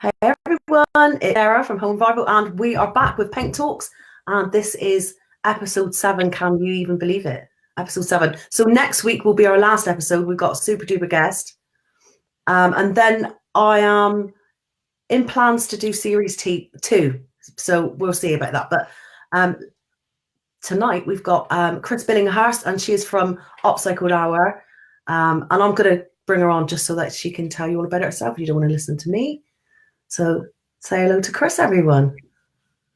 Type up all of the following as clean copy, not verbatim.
Hey everyone, it's Sarah from Home Revival, and we are back with Paint Talks. And this is episode 7. Can you even believe it? Episode 7. So next week will be our last episode. We've got a super duper guest. And then I am in plans to do series 2. So we'll see about that. But tonight we've got Chris Billinghurst, and she is from Upcycled Hour. And I'm going to bring her on just so that she can tell you all about herself if you don't want to listen to me. So say hello to Chris, everyone.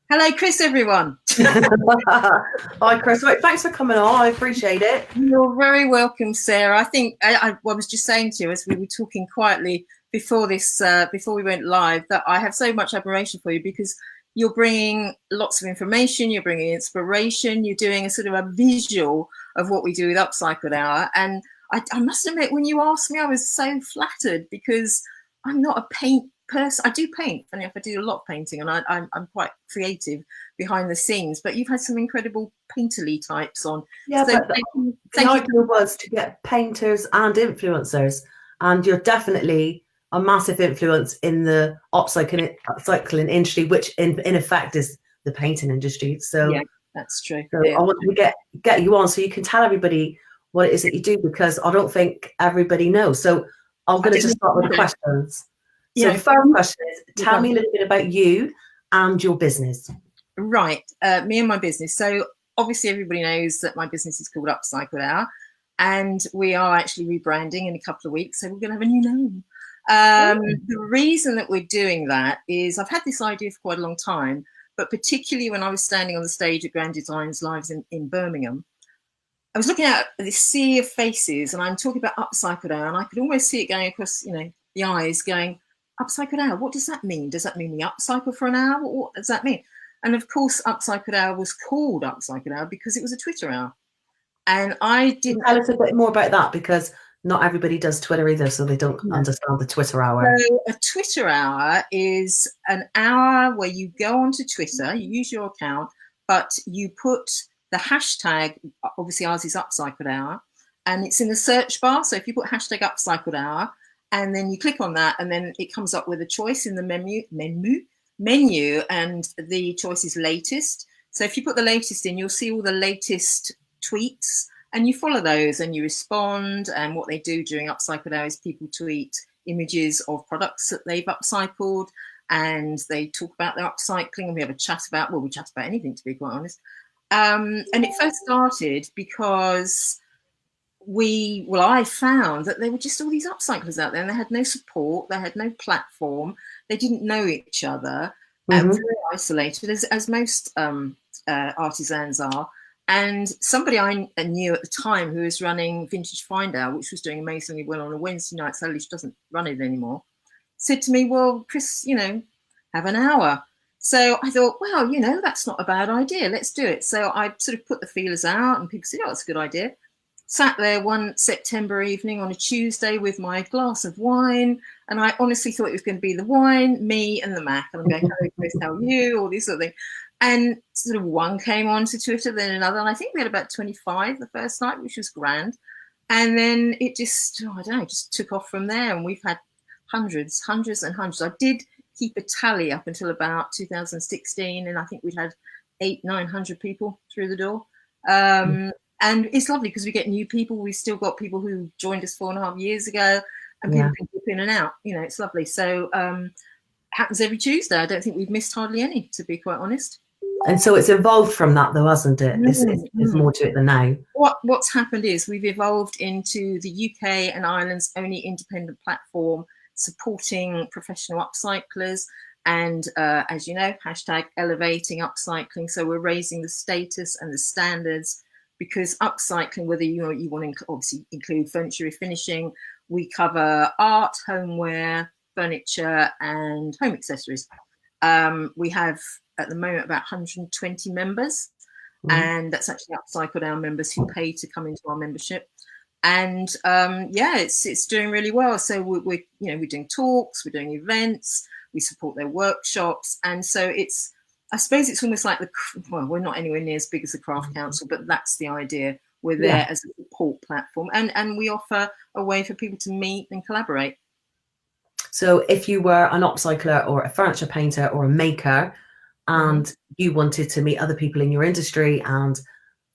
Hello, Chris, everyone. Hi, Chris. Right, thanks for coming on. I appreciate it. You're very welcome, Sarah. I think I was just saying to you as we were talking quietly before this, before we went live, that I have so much admiration for you because you're bringing lots of information, you're bringing inspiration, you're doing a sort of a visual of what we do with Upcycled Hour. And I must admit, when you asked me, I was so flattered because I'm not a paint person. I do paint, funny enough, I do a lot of painting, and I'm quite creative behind the scenes, but you've had some incredible painterly types on. Yeah, so but the idea was to get painters and influencers, and you're definitely a massive influence in the upcycling industry, which in effect is the painting industry. So yeah, that's true. So I want to get you on so you can tell everybody what it is that you do, because I don't think everybody knows. So I'm going to just start with the questions. So the first question is, tell me a little bit about you and your business. Right, me and my business. So obviously everybody knows that my business is called Upcycled Hour, and we are actually rebranding in a couple of weeks. So we're going to have a new name. The reason that we're doing that is I've had this idea for quite a long time, but particularly when I was standing on the stage at Grand Designs Lives in Birmingham, I was looking at this sea of faces, and I'm talking about Upcycled Hour, and I could almost see it going across, the eyes going, Upcycled Hour, what does that mean? Does that mean we upcycle for an hour? What does that mean? And of course, Upcycled Hour was called Upcycled Hour because it was a Twitter hour. And I didn't... Tell us a bit more about that, because not everybody does Twitter either, so they don't understand the Twitter hour. So a Twitter hour is an hour where you go onto Twitter, you use your account, but you put the hashtag, obviously ours is Upcycled Hour, and it's in the search bar. So if you put hashtag Upcycled Hour, and then you click on that, and then it comes up with a choice in the menu, and the choice is latest. So if you put the latest in, you'll see all the latest tweets, and you follow those and you respond. And what they do during Upcycled Hour is people tweet images of products that they've upcycled, and they talk about their upcycling, and we have a chat about, well, we chat about anything, to be quite honest. And it first started because I found that there were just all these upcyclers out there, and they had no support, they had no platform, they didn't know each other, and very isolated, as most artisans are. And somebody I knew at the time who was running Vintage Find Hour, which was doing amazingly well on a Wednesday night, sadly she doesn't run it anymore, said to me, well, Chris, have an hour. So I thought, well, that's not a bad idea, let's do it. So I sort of put the feelers out, and people said, oh, that's a good idea. Sat there one September evening on a Tuesday with my glass of wine, and I honestly thought it was going to be the wine, me, and the Mac. And I'm going, hello, Chris, how are you? All this sort of thing. And sort of one came onto Twitter, then another. And I think we had about 25 the first night, which was grand. And then it just, just took off from there. And we've had hundreds and hundreds. I did keep a tally up until about 2016. And I think we'd had 800-900 people through the door. And it's lovely because we get new people. We've still got people who joined us 4.5 years ago, and people can dip in and out. It's lovely. So happens every Tuesday. I don't think we've missed hardly any, to be quite honest. And so it's evolved from that, though, hasn't it? There's more to it than now. What's happened is we've evolved into the UK and Ireland's only independent platform supporting professional upcyclers. And as you know, hashtag elevating upcycling. So we're raising the status and the standards, because upcycling, whether you want to obviously include furniture refinishing, we cover art, homeware, furniture, and home accessories. We have at the moment about 120 members, and that's actually Upcycled Hour members who pay to come into our membership. And it's doing really well. So we're doing talks, we're doing events, we support their workshops, and so I suppose it's almost like we're not anywhere near as big as the Craft Council, but that's the idea. We're there as a support platform, and we offer a way for people to meet and collaborate. So if you were an upcycler or a furniture painter or a maker, and you wanted to meet other people in your industry and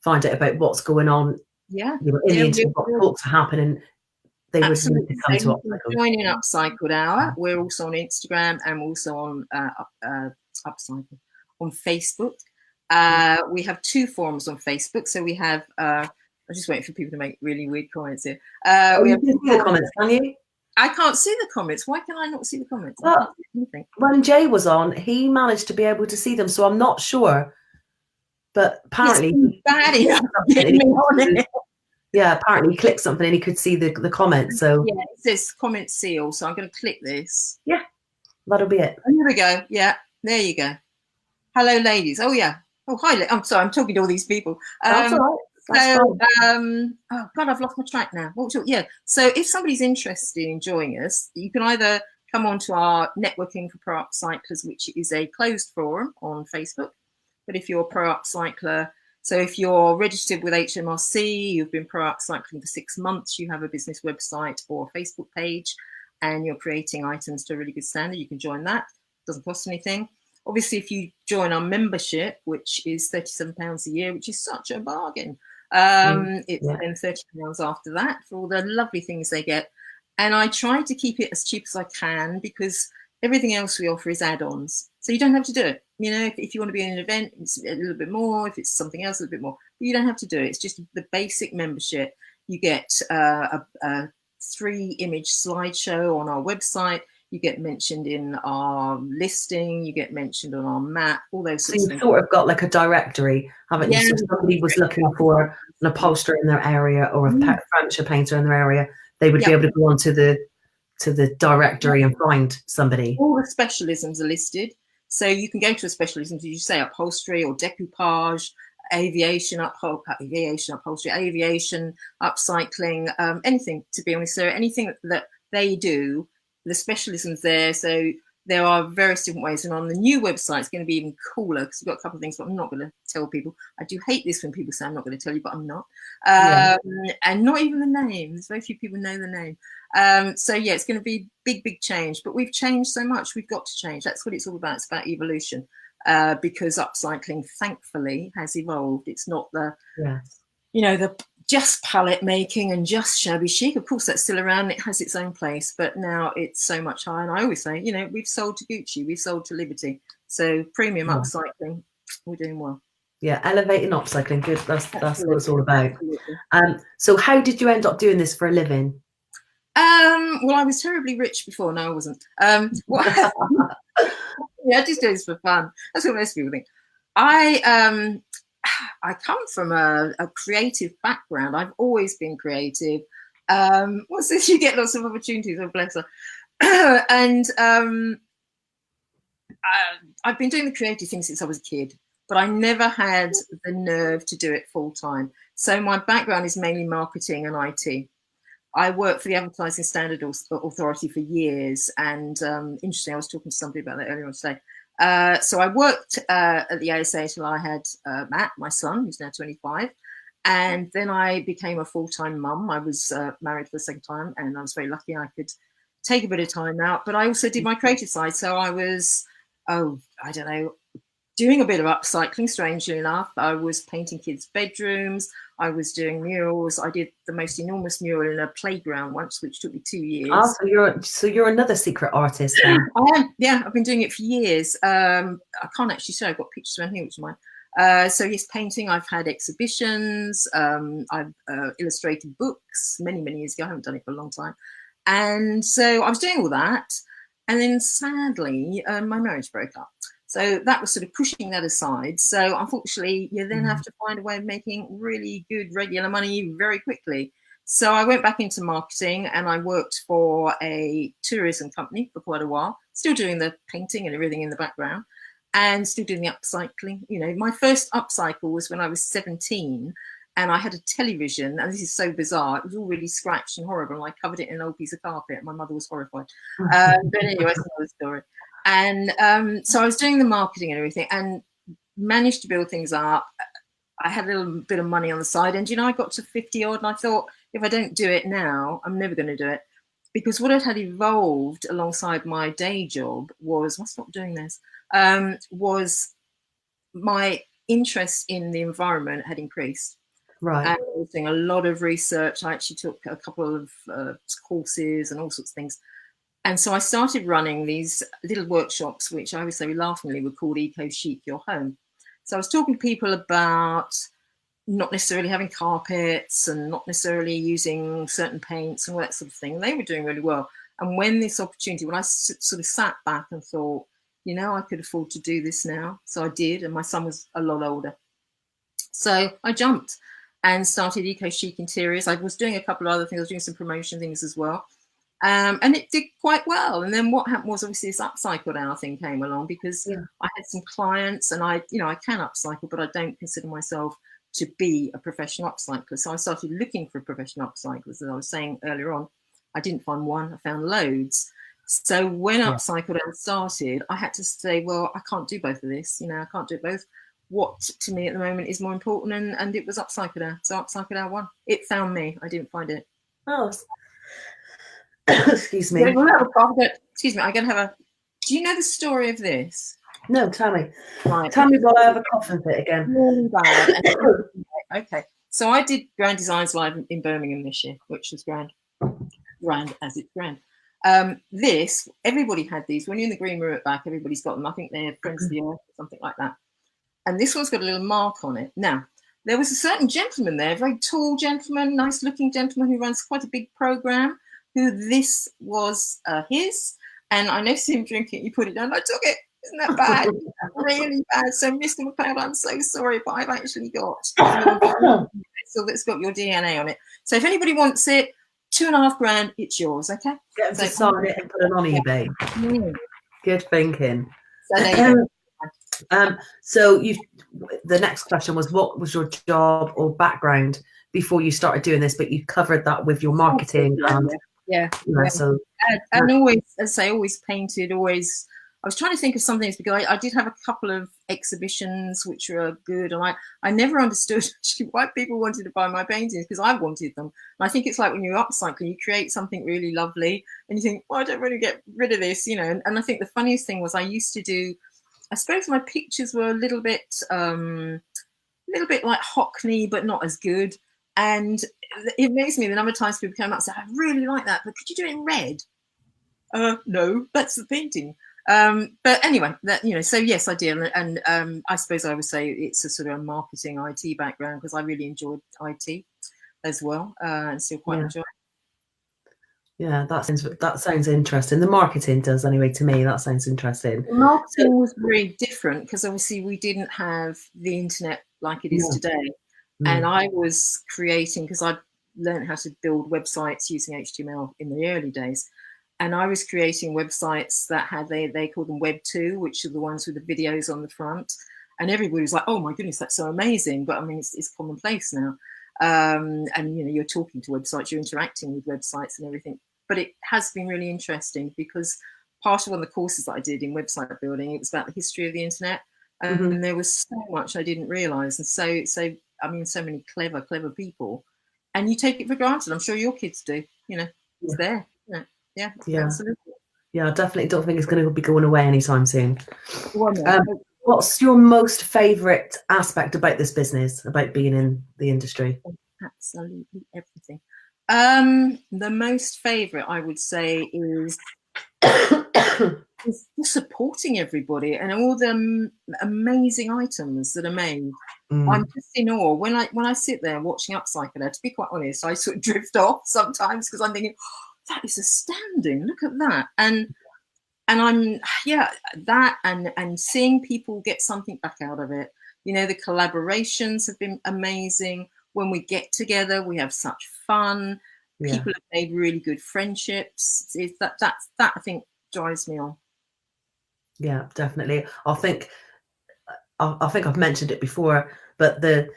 find out about what's going on, Yeah, in the industry, what talks are happening, they would need to absolutely. come So to you can Upcycled. join in Upcycled Hour. We're also on Instagram and also on Upcycle on Facebook. We have 2 forums on Facebook. So we have. I'm just waiting for people to make really weird comments here. We You have can see the comments, can you? I can't see the comments. Why can I not see the comments? Well, I can't see anything. When Jay was on, he managed to be able to see them, so I'm not sure. But apparently, bad enough getting me on it. Yeah, apparently he clicked something and he could see the comments. So yeah, it says comment seal. So I'm going to click this. Yeah, that'll be it. And here we go. Yeah, there you go. Hello, ladies. Oh yeah. Oh hi. I'm sorry. I'm talking to all these people. That's all right. Oh God, I've lost my track now. Yeah. So if somebody's interested in joining us, you can either come on to our Networking for Pro Upcyclers, which is a closed forum on Facebook. But if you're a pro upcycler, so if you're registered with HMRC, you've been pro upcycling for 6 months, you have a business website or a Facebook page, and you're creating items to a really good standard, you can join that. It doesn't cost anything. Obviously, if you join our membership, which is £37 a year, which is such a bargain, it's then £30 after that for all the lovely things they get. And I try to keep it as cheap as I can because everything else we offer is add-ons. So you don't have to do it. You know, if you want to be in an event, it's a little bit more. If it's something else, a little bit more. But you don't have to do it. It's just the basic membership. You get a 3-image slideshow on our website. You get mentioned in our listing. You get mentioned on our map. All those sorts of things. So you've sort of got like a directory, haven't you? So if somebody was looking for an upholsterer in their area or a furniture painter in their area, they would be able to go onto the directory and find somebody. All the specialisms are listed. So you can go to a specialism, as you say, upholstery or decoupage, aviation upholstery, aviation, upcycling, anything, to be honest. So anything that they do, the specialisms there. So there are various different ways. And on the new website, it's going to be even cooler because we've got a couple of things, but I'm not going to tell people. I do hate this when people say I'm not going to tell you, but I'm not. And not even the name. There's very few people know the name. So yeah, it's going to be big change, but we've changed so much. We've got to change. That's what it's all about. It's about evolution, because upcycling, thankfully, has evolved. It's not the, the just palette making and just shabby chic. Of course, that's still around. It has its own place, but now it's so much higher. And I always say, we've sold to Gucci, we've sold to Liberty. So premium upcycling, we're doing well. Yeah, elevating upcycling. Good. That's what it's all about. So how did you end up doing this for a living? Well, I was terribly rich before. No, I wasn't. I just do this for fun. That's what most people think. I come from a creative background. I've always been creative. What's this? You get lots of opportunities. Oh, bless her. And I've been doing the creative thing since I was a kid, but I never had the nerve to do it full time. So my background is mainly marketing and IT. I worked for the Advertising Standard Authority for years, and interesting, I was talking to somebody about that earlier on today. So I worked at the ASA till I had Matt, my son, who's now 25, and then I became a full-time mum. I was married for the second time, and I was very lucky I could take a bit of time out, but I also did my creative side. So I was, doing a bit of upcycling, strangely enough. I was painting kids' bedrooms. I was doing murals. I did the most enormous mural in a playground once, which took me 2 years. Oh, so you're another secret artist then. I am. Yeah, I've been doing it for years. I can't actually show. I've got pictures around here, which are mine. So yes, painting. I've had exhibitions. I've illustrated books many years ago. I haven't done it for a long time. And so I was doing all that. And then sadly, my marriage broke up. So that was sort of pushing that aside. So unfortunately, you then have to find a way of making really good regular money very quickly. So I went back into marketing and I worked for a tourism company for quite a while, still doing the painting and everything in the background and still doing the upcycling. My first upcycle was when I was 17 and I had a television, and this is so bizarre. It was all really scratched and horrible. And I covered it in an old piece of carpet. My mother was horrified. But anyway, that's another story. And so I was doing the marketing and everything and managed to build things up. I had a little bit of money on the side. And, I got to 50 odd and I thought, if I don't do it now, I'm never going to do it. because what had evolved alongside my day job was, why stop doing this, was my interest in the environment had increased. Right. And I was doing a lot of research. I actually took a couple of courses and all sorts of things. And so I started running these little workshops, which I always say laughingly were called Eco Chic Your Home. So I was talking to people about not necessarily having carpets and not necessarily using certain paints and all that sort of thing. And they were doing really well. And when this opportunity, when I sort of sat back and thought, you know, I could afford to do this now. So I did. And my son was a lot older. So I jumped and started Eco Chic Interiors. I was doing a couple of other things. I was doing some promotion things as well. And it did quite well. And then what happened was obviously this Upcycled Hour thing came along, because I had some clients, and I can upcycle, but I don't consider myself to be a professional upcycler. So I started looking for professional upcyclers. As I was saying earlier on, I didn't find one, I found loads. So when Upcycled Hour started, I had to say, well, I can't do both of this. I can't do both. What to me at the moment is more important, and it was Upcycled Hour. So Upcycled Hour won. It found me. I didn't find it. Oh, excuse me. Excuse me. I'm going to have a. Do you know the story of this? No, tell me. Right. Tell me while I have a coughing fit again. Really bad. Okay. So I did Grand Designs Live in Birmingham this year, which was grand. Grand as it's grand. This, everybody had these. When you're in the green room at back, everybody's got them. I think they're Friends of the Earth or something like that. And this one's got a little mark on it. Now, there was a certain gentleman there, a very tall gentleman, nice looking gentleman who runs quite a big program, who this was his. And I noticed him drinking. He put it down. I took it. Isn't that bad? Really bad. So, Mr. McLeod, I'm so sorry, but I've actually got so that's got your DNA on it. So if anybody wants it, $2,500, it's yours. Okay. Get them to sign it and put it on eBay. Good thinking. So there you go. So the next question was, what was your job or background before you started doing this? But you covered that with your marketing. So and always, as I say, always painted. Always, I was trying to think of something, because I did have a couple of exhibitions which were good, and I never understood actually why people wanted to buy my paintings, because I wanted them. And I think it's like when you're upcycling, you create something really lovely, and you think, well, I don't really get rid of this, And I think the funniest thing was I used to do. I suppose my pictures were a little bit like Hockney, but not as good. And it amazed me the number of times people came up and said, I really like that, but could you do it in red? No, that's the painting. But anyway, so yes, I did. And I suppose I would say it's a sort of a marketing IT background, because I really enjoyed IT as well, and still quite enjoy it. Yeah, that sounds interesting. The marketing does, anyway, to me. That sounds interesting. The marketing was very different, because obviously we didn't have the internet like it is today. And I was creating, because I learned how to build websites using HTML in the early days. And I was creating websites that had, they call them Web 2, which are the ones with the videos on the front. And everybody was like, oh my goodness, that's so amazing. But I mean, it's commonplace now. And, you're talking to websites, you're interacting with websites and everything. But it has been really interesting, because part of one of the courses that I did in website building, it was about the history of the internet. And there was so much I didn't realize. And so many clever people. And you take it for granted. I'm sure your kids do. It's there. Yeah, absolutely. Yeah, I definitely don't think it's going to be going away anytime soon. Well, no. What's your most favourite aspect about this business, about being in the industry? Absolutely everything. The most favourite, I would say, is supporting everybody and all the amazing items that are made. I'm just in awe when I sit there watching Upcycled Hour. To be quite honest, I sort of drift off sometimes, because I'm thinking, that is astounding. Look at that. And I'm that and seeing people get something back out of it. The collaborations have been amazing. When we get together, we have such fun. People have made really good friendships. That I think drives me on. Yeah, definitely. I think I've mentioned it before, but the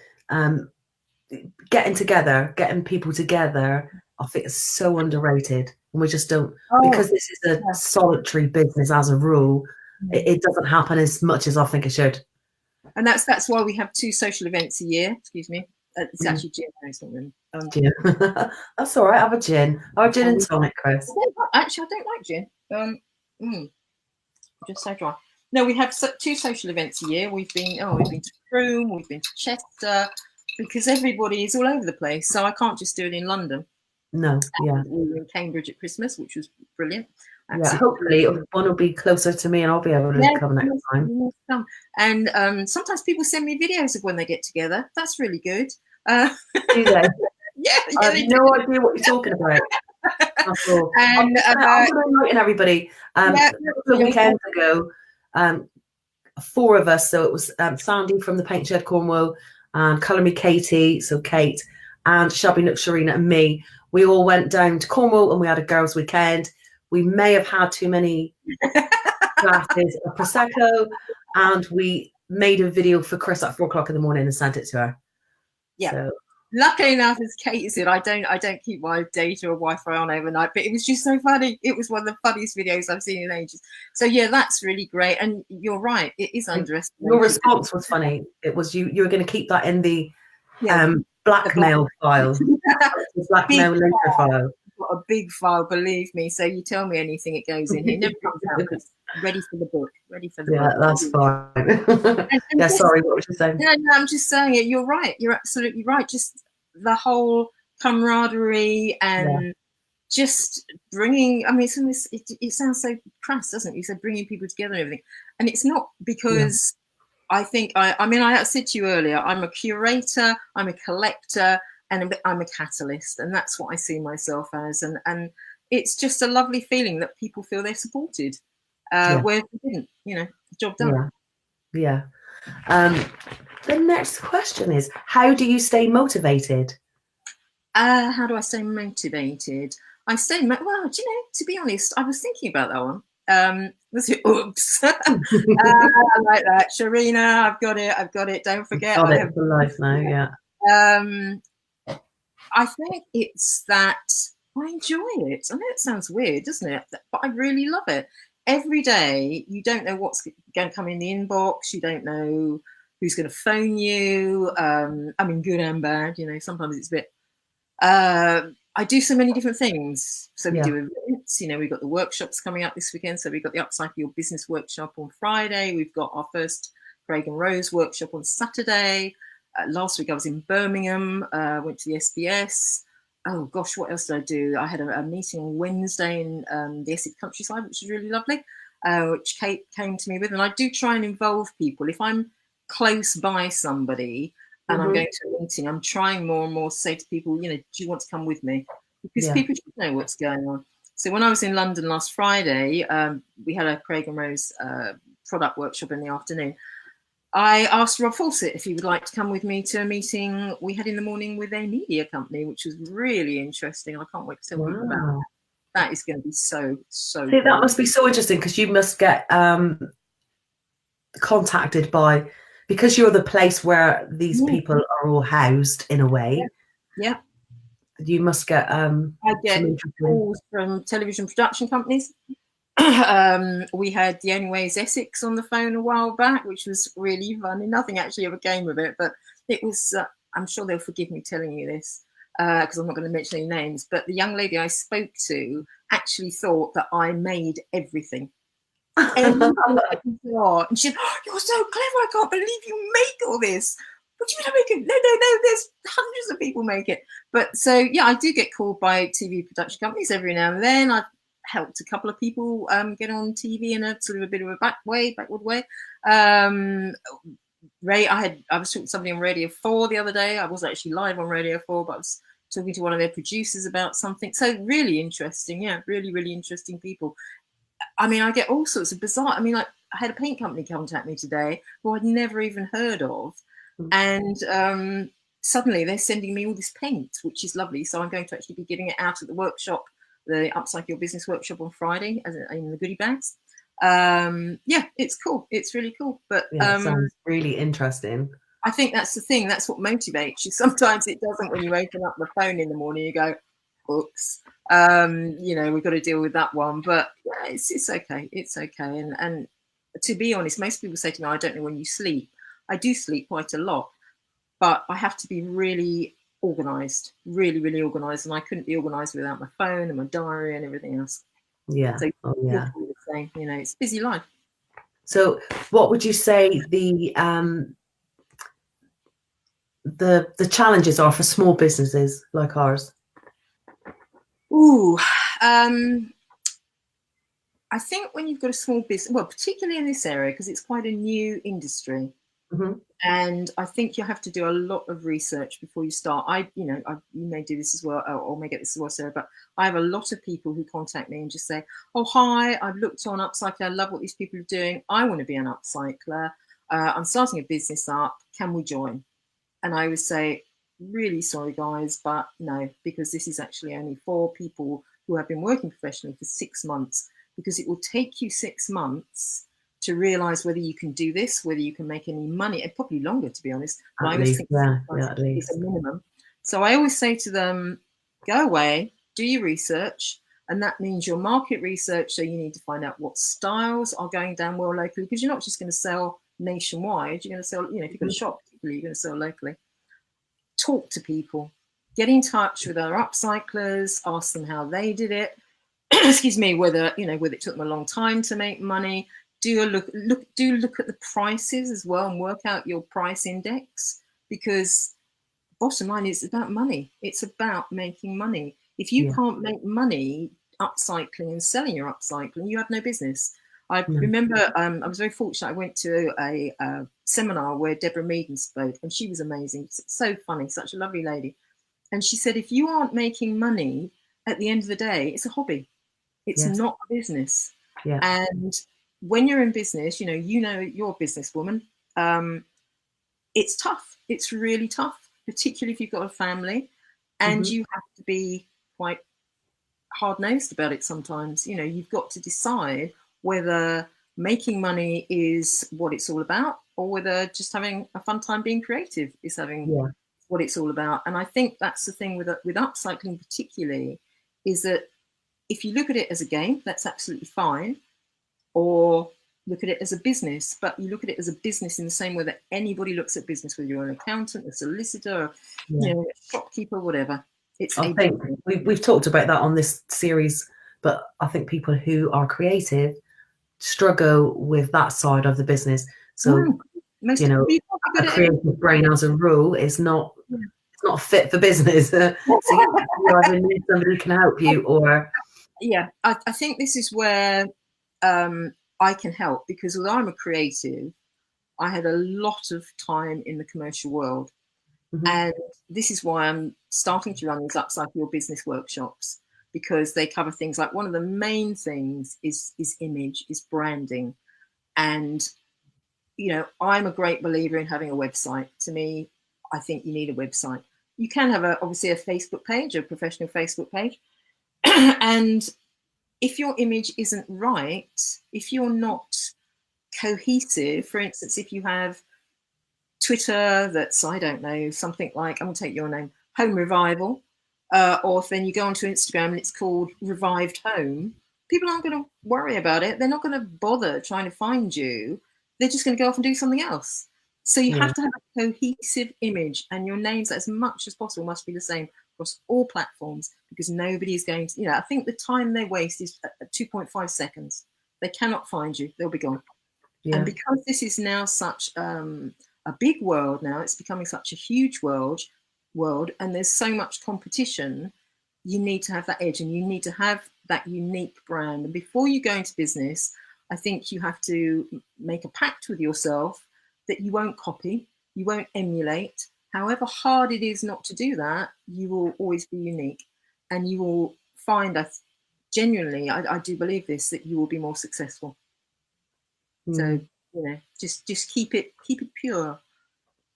getting people together, I think it's so underrated, and we just don't, because this is a solitary business as a rule. It doesn't happen as much as I think it should. And that's why we have 2 social events a year. Excuse me. It's actually gin. No, it's not really. Gin. That's all right. Have a gin. Have a gin and tonic, Chris. Actually, I don't like gin. Just so dry. No, we have 2 social events a year. We've been to Broome, we've been to Chester, because everybody is all over the place. So I can't just do it in London. No, yeah. We were in Cambridge at Christmas, which was brilliant. Yeah, hopefully one will be closer to me and I'll be able to come next time. And sometimes people send me videos of when they get together. That's really good. Do they? Yeah, I have no idea what you're talking about. That's all. And I'm going to enlighten everybody. A weekend ago, 4 of us, so it was Sandy from the Paint Shed Cornwall, and Colour Me Katie, so Kate, and Shabby Nook Sharina and me. We all went down to Cornwall and we had a girls' weekend. We may have had too many glasses of Prosecco, and we made a video for Chris at 4 o'clock in the morning and sent it to her. Yeah. So, luckily enough, as Kate said, I don't keep my data or Wi-Fi on overnight, but it was just so funny. It was one of the funniest videos I've seen in ages. So yeah, that's really great. And you're right, it is underestimated. Your response was funny. It was you were going to keep that in the blackmail file. The blackmail later file. Got a big file, believe me. So you tell me anything, it goes in here. Never comes out. Ready for the book. Ready for the book. Yeah, that's fine. Yeah, sorry, what was you saying? No, I'm just saying it. You're right. You're absolutely right. Just the whole camaraderie and just bringing. I mean, it sounds so crass, doesn't it? You said bringing people together and everything, and it's not because I think I said to you earlier, I'm a curator, I'm a collector, and I'm a catalyst, and that's what I see myself as. And it's just a lovely feeling that people feel they're supported. Where they didn't, job done. Yeah. The next question is, how do you stay motivated? How do I stay motivated? I stay to be honest, I was thinking about that one. Oops. I like that. Sharina, I've got it. Don't forget. Got it for life now, yeah. I think it's that I enjoy it. I know it sounds weird, doesn't it? But I really love it. Every day, you don't know what's going to come in the inbox. You don't know who's going to phone you. I mean, good and bad. Sometimes it's a bit. I do so many different things. So we do events. We've got the workshops coming up this weekend. So we've got the Upcycle Your Business workshop on Friday. We've got our first Craig and Rose workshop on Saturday. Last week I was in Birmingham. Went to the SBS. Oh gosh, what else did I do? I had a meeting on Wednesday in the Essex countryside, which was really lovely, which Kate came to me with. And I do try and involve people. If I'm close by somebody and I'm going to a meeting, I'm trying more and more to say to people, do you want to come with me? Because people should know what's going on. So when I was in London last Friday, we had a Craig and Rose product workshop in the afternoon. I asked Rob Fawcett if he would like to come with me to a meeting we had in the morning with a media company, which was really interesting. I can't wait to tell people about that. That is going to be so See, cool. That must be so interesting because you must get contacted by, because you're the place where these people are all housed in a way. Yeah. You must get I get calls from television production companies. We had The Only Way is Essex on the phone a while back, which was really funny. Nothing actually ever came of it, but it was, I'm sure they'll forgive me telling you this because I'm not going to mention any names, but the young lady I spoke to actually thought that I made everything. And she said, oh, you're so clever, I can't believe you make all this. What do you mean I make it? No, there's hundreds of people make it. But so, yeah, I do get called by TV production companies every now and then. I've helped a couple of people get on TV in a sort of a bit of a backward way. Ray, I was talking to somebody on Radio 4 the other day. I wasn't actually live on Radio 4, but I was talking to one of their producers about something. So really interesting, really, really interesting people. I mean, I get all sorts of bizarre. I mean, like I had a paint company contact me today who I'd never even heard of, and suddenly they're sending me all this paint, which is lovely. So I'm going to actually be giving it out at the workshop, the Upcycle Your Business workshop on Friday, as in the goodie bags. It's cool. It's really cool. But it sounds really interesting. I think that's the thing. That's what motivates you. Sometimes it doesn't. When you open up the phone in the morning, you go, "Oops." We've got to deal with that one. But yeah, it's okay. It's okay. And to be honest, most people say to me, "I don't know when you sleep." I do sleep quite a lot, but I have to be really organized, really organized, and I couldn't be organized without my phone and my diary and everything else. Yeah. So Oh, you're yeah. probably the same, you know, it's a busy life. So what would you say the challenges are for small businesses like ours? Ooh, I think when you've got a small business, well, particularly in this area, because it's quite a new industry, Mm-hmm. and I think you have to do a lot of research before you start. You may do this as well, or may get this as well, Sarah, but I have a lot of people who contact me and just say, oh, hi, I've looked on Upcycler, I love what these people are doing. I want to be an upcycler. I'm starting a business up. Can we join? And I would say, really sorry, guys, but no, because this is actually only for people who have been working professionally for 6 months, because it will take you 6 months to realize whether you can do this, whether you can make any money, and probably longer, to be honest. But I always think at is least. a minimum. So I always say to them, go away, do your research. And that means your market research. So you need to find out what styles are going down well locally, because you're not just going to sell nationwide. You're going to sell, if you've got a shop, particularly, you're going to sell locally. Talk to people, get in touch with other upcyclers, ask them how they did it. Excuse me, whether it took them a long time to make money. Do look at the prices as well and work out your price index, because bottom line is about money. It's about making money. If you can't make money upcycling and selling your upcycling, you have no business. I remember I was very fortunate. I went to a seminar where Deborah Meaden spoke, and she was amazing. So funny, such a lovely lady. And she said, if you aren't making money at the end of the day, it's a hobby. It's not a business. Yeah. And when you're in business, you're a businesswoman. It's tough. It's really tough, particularly if you've got a family, and you have to be quite hard-nosed about it sometimes. You've got to decide whether making money is what it's all about, or whether just having a fun time being creative is what it's all about. And I think that's the thing with upcycling particularly, is that if you look at it as a game, that's absolutely fine, or look at it as a business, but you look at it as a business in the same way that anybody looks at business, whether you're an accountant, a solicitor, a shopkeeper, whatever. I think we've talked about that on this series, but I think people who are creative struggle with that side of the business. So, a creative brain as a rule is not it's not fit for business. So you either need somebody who can help you, or I think this is where I can help, because although I'm a creative, I had a lot of time in the commercial world. And this is why I'm starting to run these Upcycle Your Business workshops, because they cover things like, one of the main things is image, is branding. And, I'm a great believer in having a website. To me, I think you need a website. You can have obviously a Facebook page, a professional Facebook page. And if your image isn't right, if you're not cohesive, for instance, if you have Twitter that's, I don't know, something like, I'm going to take your name, Home Revival, or if then you go onto Instagram and it's called Revived Home, people aren't going to worry about it. They're not going to bother trying to find you. They're just going to go off and do something else. So you have to have a cohesive image, and your names, as much as possible, must be the same across all platforms, because nobody is going to, I think the time they waste is 2.5 seconds. They cannot find you. They'll be gone. Yeah. And because this is now such a big world now, it's becoming such a huge world, and there's so much competition, you need to have that edge, and you need to have that unique brand. And before you go into business, I think you have to make a pact with yourself that you won't copy, you won't emulate. However hard it is not to do that, you will always be unique, and you will find, genuinely, I do believe this, that you will be more successful. So just keep it pure.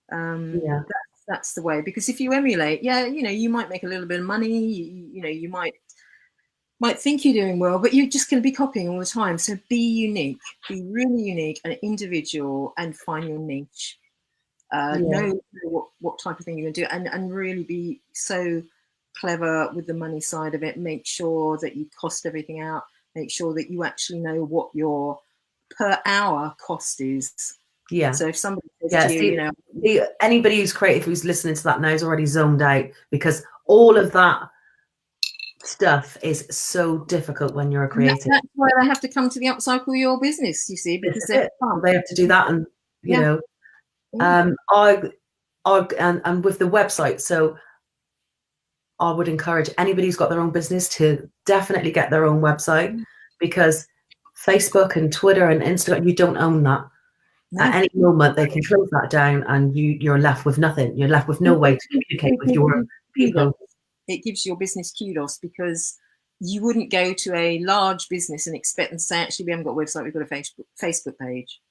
That's the way. Because if you emulate, you might make a little bit of money. You might think you're doing well, but you're just going to be copying all the time. So be unique, be really unique and individual, and find your niche. Know what type of thing you're going to do, and really be so clever with the money side of it. Make sure that you cost everything out. Make sure that you actually know what your per hour cost is, Yeah. So if somebody says to you, anybody who's creative who's listening to that now is already zoned out, because all of that stuff is so difficult when you're a creative. That's why they have to come to the Upcycle Your Business, you see, because they have to do that, and you know, and with the website. So I would encourage anybody who's got their own business to definitely get their own website, because Facebook and Twitter and Instagram, you don't own that. No. At any moment they can close that down, and you're left with nothing. You're left with no way to communicate with your people. It gives your business kudos, because you wouldn't go to a large business and expect them to say, actually, we haven't got a website, we've got a Facebook page.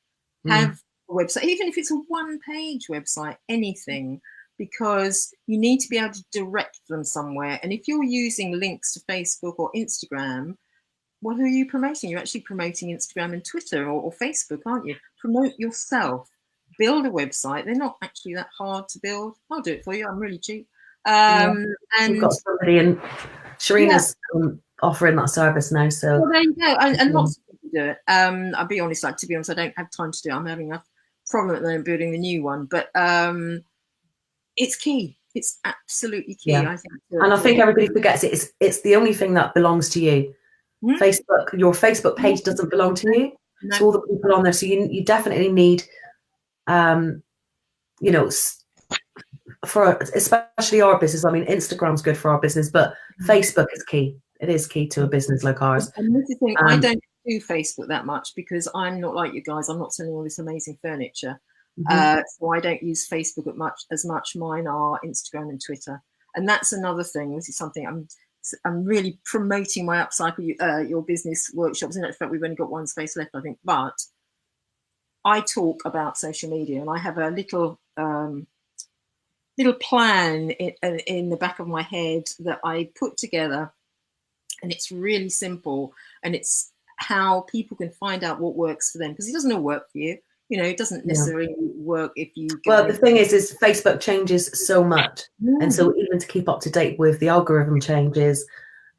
Have a website, even if it's a one-page website, anything, because you need to be able to direct them somewhere. And if you're using links to Facebook or Instagram, what are you promoting? You're actually promoting Instagram and Twitter or Facebook, aren't you? Promote yourself. Build a website. They're not actually that hard to build. I'll do it for you. I'm really cheap. And we've got somebody, and Sharina's offering that service now. So there you go. And lots of people do it. I'll be honest. To be honest, I don't have time to do it. I'm having a problem at the moment building the new one. But it's key. It's absolutely key. Yeah. I think. And I think everybody forgets it. It's the only thing that belongs to you. Facebook, your Facebook page doesn't belong to you. It's all the people on there. So you definitely need, for especially our business. I mean, Instagram's good for our business, but Facebook is key. It is key to a business like ours. And this is the thing, I don't do Facebook that much, because I'm not like you guys. I'm not selling all this amazing furniture. So I don't use Facebook as much. Mine are Instagram and Twitter. And that's another thing. This is something I'm really promoting my Upcycle Your Business workshops. In fact, we've only got one space left, I think. But I talk about social media, and I have a little plan in the back of my head that I put together, and it's really simple, and it's how people can find out what works for them, because it doesn't all work for you. It doesn't necessarily work if you. Well, the thing is Facebook changes so much, and so even to keep up to date with the algorithm changes,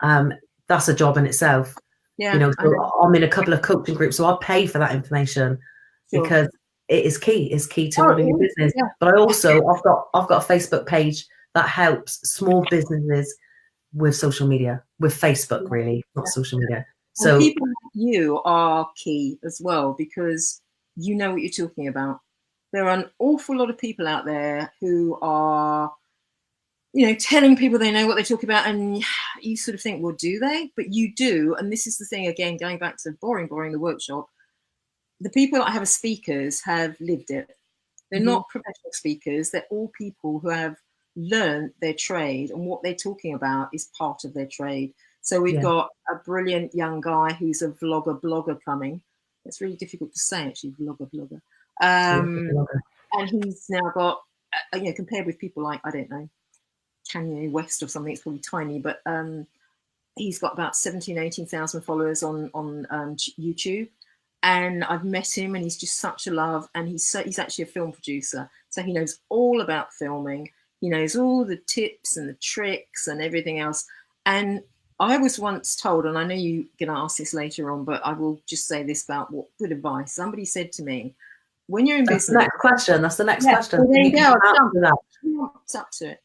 that's a job in itself. Yeah, so I'm in a couple of coaching groups, so I pay for that information because it is key. It's key to running your business. Yeah. But I also I've got a Facebook page that helps small businesses with social media, with Facebook, really, not social media. So and people like you are key as well, because you know what you're talking about. There are an awful lot of people out there who are, telling people they know what they're talking about, and you sort of think, well, do they? But you do. And this is the thing, again, going back to boring, the workshop. The people that I have as speakers have lived it. They're not professional speakers. They're all people who have learned their trade, and what they're talking about is part of their trade. So we've got a brilliant young guy who's a blogger coming. It's really difficult to say, actually, blogger. And he's now got, compared with people like, I don't know, Kanye West or something, it's probably tiny, but he's got about 18,000 followers on YouTube. And I've met him, and he's just such a love. And he's actually a film producer. So he knows all about filming. He knows all the tips and the tricks and everything else. And I was once told, and I know you're going to ask this later on, but I will just say this about what good advice. Somebody said to me, when you're in business... That's the next question. Well, there you go. It's up to it.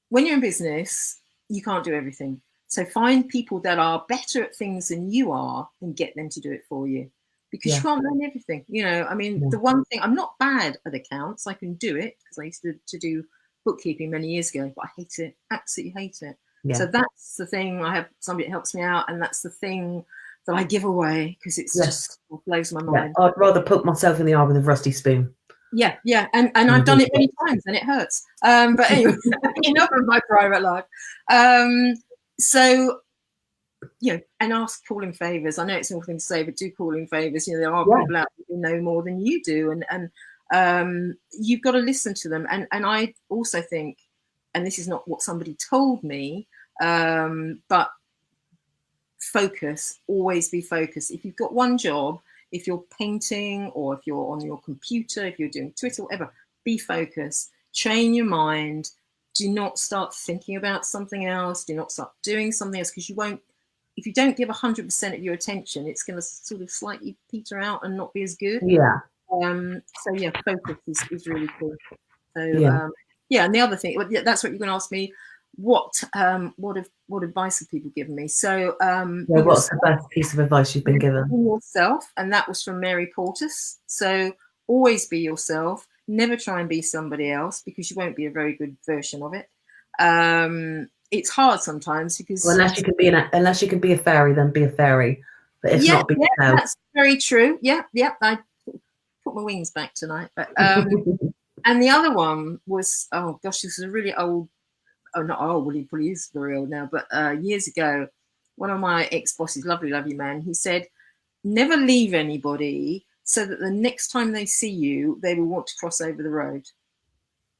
When you're in business, you can't do everything. So find people that are better at things than you are and get them to do it for you, because you can't learn everything. The one thing, I'm not bad at accounts. I can do it because I used to do bookkeeping many years ago, but I hate it. Absolutely hate it. Yeah. So that's the thing. I have somebody that helps me out, and that's the thing that I give away, because it's just blows my mind. I'd rather poke myself in the eye with a rusty spoon. Yeah, and I've done it many times, and it hurts. But anyway, enough of my private life. So, and ask calling favours. I know it's an awful thing to say, but do calling favours. There are people out there who know more than you do, and you've got to listen to them. And I also think, and this is not what somebody told me, but focus, always be focused. If you've got one job, if you're painting or if you're on your computer, if you're doing Twitter, whatever, be focused, train your mind. Do not start thinking about something else. Do not start doing something else, because you won't, if you don't give 100% of your attention, it's going to sort of slightly peter out and not be as good. Yeah. So yeah, focus is really cool. So Yeah. And the other thing, that's what you're going to ask me. What advice have people given me? So what's the best piece of advice you've been given? Be yourself, and that was from Mary Portas. So always be yourself. Never try and be somebody else, because you won't be a very good version of it. It's hard sometimes because unless you can be a fairy, then be a fairy. But if not, be yourself. That's very true. Yeah. I put my wings back tonight. But and the other one was, oh gosh, this is a really old. Oh, not old. Well, he probably is very old now. But years ago, one of my ex-bosses, lovely man, he said, never leave anybody so that the next time they see you, they will want to cross over the road.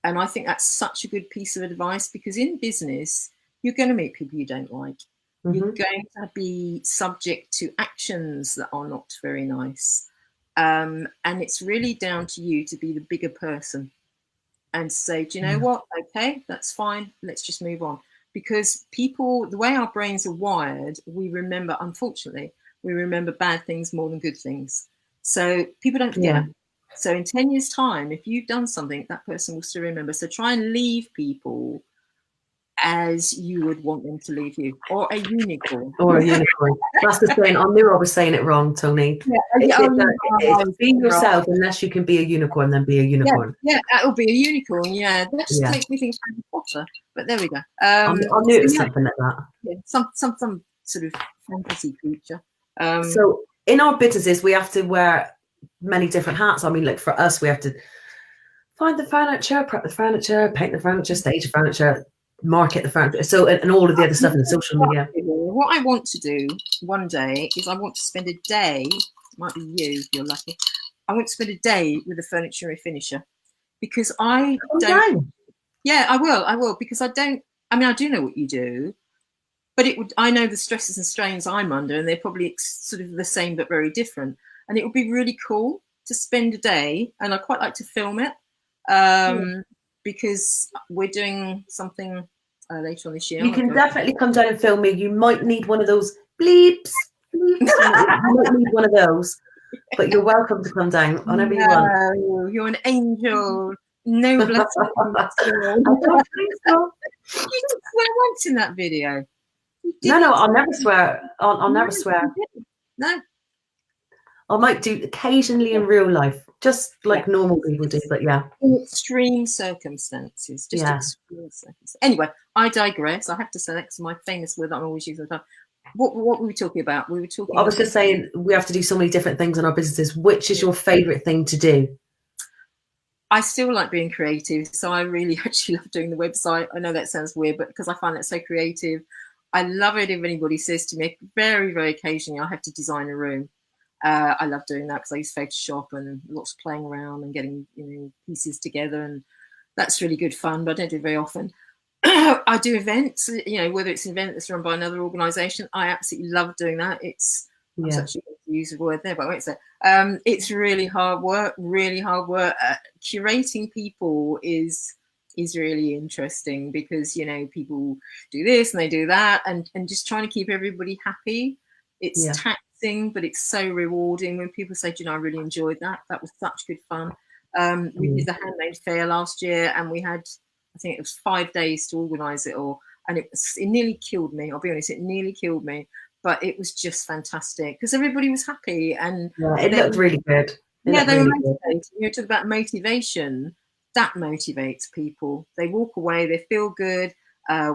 And I think that's such a good piece of advice, because in business, you're going to meet people you don't like. Mm-hmm. You're going to be subject to actions that are not very nice. And it's really down to you to be the bigger person and say, do you know what? Okay, that's fine. Let's just move on. Because people, the way our brains are wired, unfortunately, we remember bad things more than good things. So people don't forget. So in 10 years' time, if you've done something, that person will still remember. So try and leave people as you would want them to leave you, or a unicorn. That's the saying. I knew I was saying it wrong, Tony. Be yourself. Unless you can be a unicorn, then be a unicorn. Yeah, that'll be a unicorn. Yeah, that just makes me think of Harry Potter. But there we go. I knew it was something like that. Yeah, some sort of fantasy creature. So in our businesses, we have to wear many different hats. I mean, like for us, we have to find the furniture, prep the furniture, paint the furniture, stage the furniture, market the furniture, so and all of the other stuff in the social media. What I want to do one day is I want to spend a day, it might be you if you're lucky, I want to spend a day with a furniture finisher, because I don't. Yeah, I will, because I do know what you do, but I know the stresses and strains I'm under, and they're probably sort of the same but very different. And it would be really cool to spend a day, and I quite like to film it, because we're doing something later on this year. You can definitely come down and film me. You might need one of those bleeps. You might need one of those, but you're welcome to come down whenever you want. You're an angel. No blessing. I don't think so. You did swear once in that video. No, I'll never swear. I'll never swear. No. I might do occasionally in real life, just like normal people do, but in extreme circumstances. Extreme circumstances. Anyway, I digress. I have to say that's my famous word that I'm always using all the time. What were we talking about? We were talking. I was just saying we have to do so many different things in our businesses. Which is your favourite thing to do? I still like being creative, so I really actually love doing the website. I know that sounds weird, but because I find that so creative, I love it if anybody says to me, very, very occasionally, I have to design a room. I love doing that because I use Photoshop and lots of playing around and getting pieces together, and that's really good fun, but I don't do it very often. I do events, whether it's an event that's run by another organisation, I absolutely love doing that. I'm such a use of word there, but I won't say. It's really hard work. Curating people is really interesting because people do this and they do that, and just trying to keep everybody happy. It's taxing, but it's so rewarding when people say, I really enjoyed that. That was such good fun. We did the handmade fair last year, and we had, I think it was 5 days to organise it all, and it nearly killed me. I'll be honest, it nearly killed me, but it was just fantastic because everybody was happy, and it looked really good. They were motivated. Talk about motivation. That motivates people. They walk away, they feel good.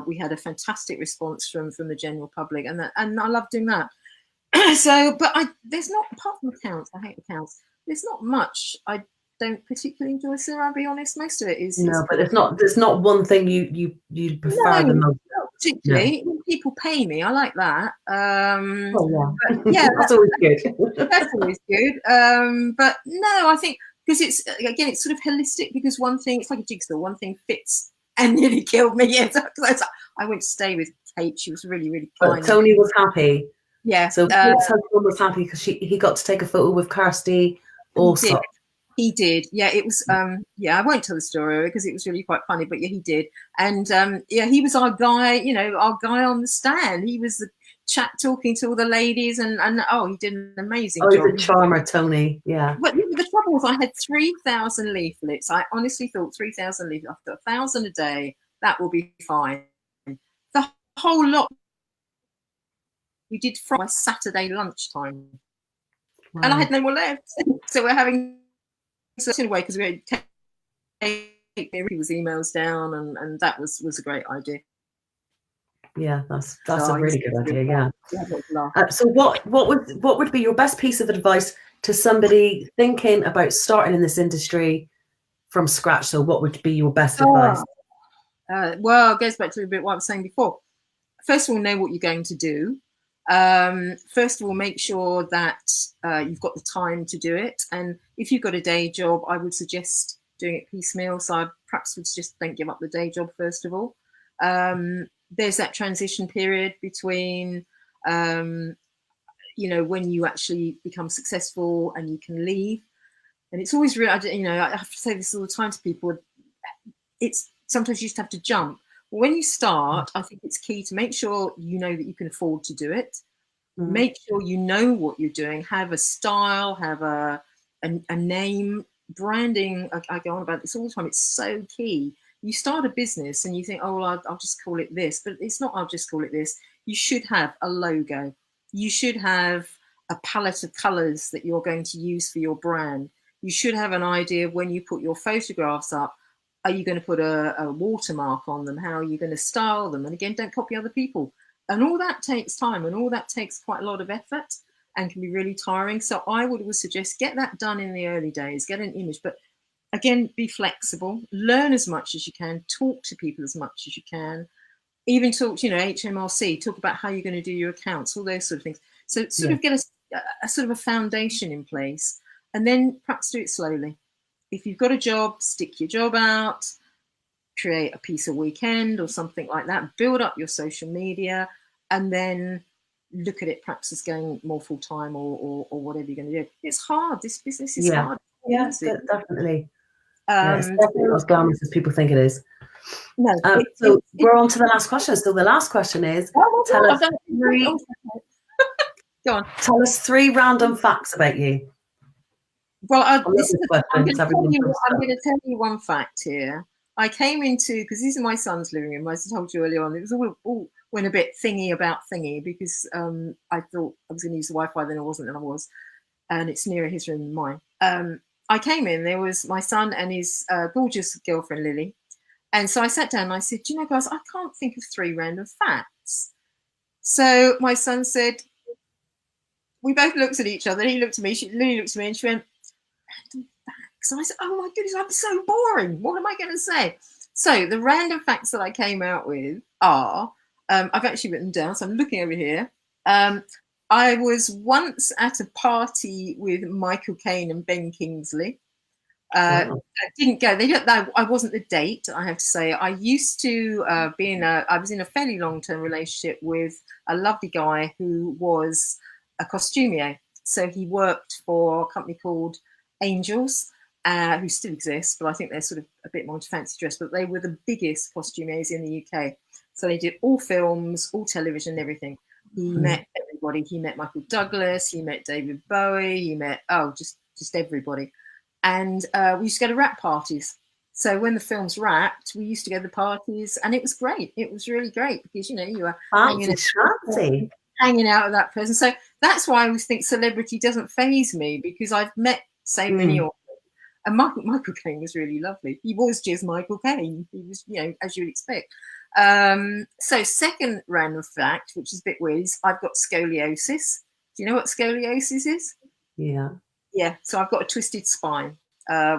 We had a fantastic response from the general public, and I love doing that. So, but there's not, apart from accounts, I hate accounts. There's not much I don't particularly enjoy, Sarah. I'll be honest. Most of it is. No, but there's not one thing you prefer the most. Not particularly. When people pay me, I like that. That's always good. That's always good. But no, I think because it's sort of holistic. Because one thing, it's like a jigsaw. One thing fits and nearly killed me. Yeah, I went to stay with Kate. She was really, really kind. But Tony was happy. Yeah. So Kate's husband was happy because he got to take a photo with Kirsty also. He did. Yeah, it was. I won't tell the story because it was really quite funny. But yeah, he did. And he was our guy. Our guy on the stand. He was the chap talking to all the ladies, and he did an amazing job. He's a charmer, Tony. Yeah. But the trouble trouble was I had 3,000 leaflets. I honestly thought 3,000 leaflets, after 1,000 a day, that will be fine. The whole lot we did from my Saturday lunchtime. Wow. And I had no more left. So we're having certain way because we had to take people's emails down, and that was a great idea. Yeah, that's a really good idea. Yeah. So what would be your best piece of advice to somebody thinking about starting in this industry from scratch? So what would be your best advice? Well, it goes back to a bit what I was saying before. First of all, know what you're going to do. First of all, make sure that you've got the time to do it. And if you've got a day job, I would suggest doing it piecemeal. So I perhaps would suggest don't give up the day job, first of all. There's that transition period between, when you actually become successful and you can leave. And it's always real, I have to say this all the time to people. It's sometimes you just have to jump. When you start, I think it's key to make sure you know that you can afford to do it. Mm-hmm. Make sure you know what you're doing. Have a style, have a name. Branding, I go on about this all the time. It's so key. You start a business and you think, oh, well, I'll just call it this. But it's not, I'll just call it this. You should have a logo. You should have a palette of colors that you're going to use for your brand. You should have an idea of when you put your photographs up, are you going to put a watermark on them? How are you going to style them? And again, don't copy other people. And all that takes time, and all that takes quite a lot of effort and can be really tiring. So I would suggest get that done in the early days, get an image. But again, be flexible, learn as much as you can, talk to people as much as you can, even talk, HMRC, talk about how you're going to do your accounts, all those sort of things. So sort of get a sort of a foundation in place, and then perhaps do it slowly. If you've got a job, stick your job out, create a piece a weekend or something like that, build up your social media, and then look at it perhaps as going more full time or whatever you're going to do. It's hard. This business is hard. Yeah, definitely. It's definitely not as glamorous as people think it is. No. So we're on to the last question. So the last question is, tell us 3 random facts about you. Well, I'm going to tell you one fact here. I came into, because these are my son's living room, as I told you earlier on, it was all went a bit thingy about thingy because I thought I was going to use the Wi-Fi, then I wasn't, and I was. And it's nearer his room than mine. I came in, there was my son and his gorgeous girlfriend, Lily. And so I sat down and I said, guys, I can't think of 3 random facts. So my son said, we both looked at each other. He looked at me, Lily looked at me, and she went, random facts. And I said, oh my goodness, I'm so boring. What am I going to say? So the random facts that I came out with are, I've actually written down, so I'm looking over here. I was once at a party with Michael Caine and Ben Kingsley. I didn't go. I wasn't the date, I have to say. I used to I was in a fairly long-term relationship with a lovely guy who was a costumier. So he worked for a company called Angels, who still exists, but I think they're sort of a bit more into fancy dress, but they were the biggest costumiers in the UK. So they did all films, all television, everything. He met everybody. He met Michael Douglas, he met David Bowie, he met, just everybody. And we used to go to wrap parties. So when the films wrapped, we used to go to the parties, and it was great. It was really great because, you were hanging out with that person. So that's why I always think celebrity doesn't faze me, because I've met so many of them. And Michael Caine was really lovely. He was just Michael Caine. He was, as you would expect. So second random fact, which is a bit weird, is I've got scoliosis. Do you know what scoliosis is? Yeah. Yeah, so I've got a twisted spine,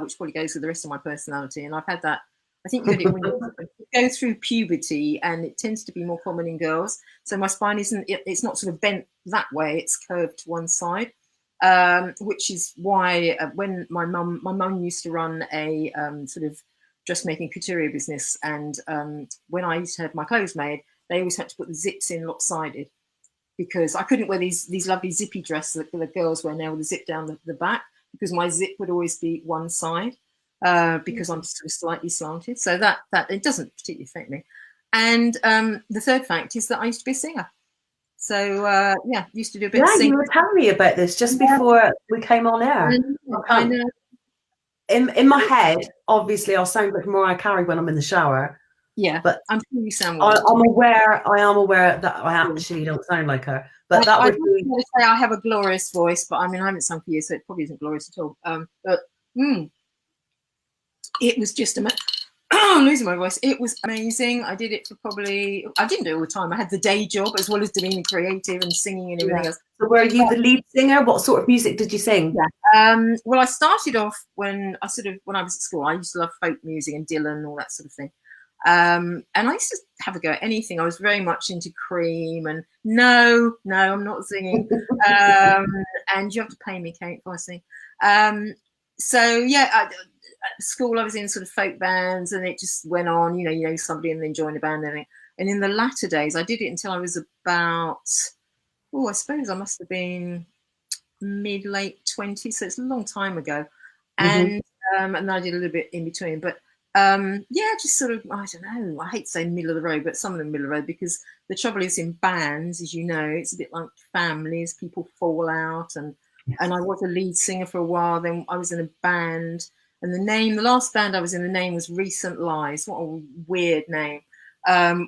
which probably goes with the rest of my personality. And I've had that, I think you get it when you go through puberty, and it tends to be more common in girls. So my spine it's not sort of bent that way, it's curved to one side, which is why when my mum used to run a sort of dressmaking couturier business. And when I used to have my clothes made, they always had to put the zips in lopsided, because I couldn't wear these lovely zippy dresses that the girls wear now with the zip down the back, because my zip would always be one side, because I'm sort of slightly slanted. So that it doesn't particularly affect me. And the third fact is that I used to be a singer. So used to do a bit of singing. You were telling me about this just before we came on air. I know. in my head, obviously, I'll sound like Mariah Carey when I'm in the shower. Yeah, but I'm sure you sound I well. am aware that I actually don't sound like her. But that would be. I say I have a glorious voice, but I mean I haven't sung for years, so it probably isn't glorious at all. But it was just I'm losing my voice. It was amazing. I did it for probably. I didn't do it all the time. I had the day job as well as doing creative and singing and everything else. So were you the lead singer? What sort of music did you sing? Yeah. Well, I started off when I was at school. I used to love folk music and Dylan, all that sort of thing. And I used to have a go at anything. I was very much into Cream and no, I'm not singing. And you have to pay me, Kate, if I sing. So yeah, at school I was in sort of folk bands, and it just went on. You know somebody and then joined a band and everything. And in the latter days, I did it until I was about, I suppose I must have been mid-late 20s. So it's a long time ago. And and I did a little bit in between, but. Just sort of, I don't know, I hate to say middle of the road, but some of them middle of the road, because the trouble is in bands, as you know, it's a bit like families, people fall out, and I was a lead singer for a while, then I was in a band, and the last band I was in, the name was Recent Lies. What a weird name.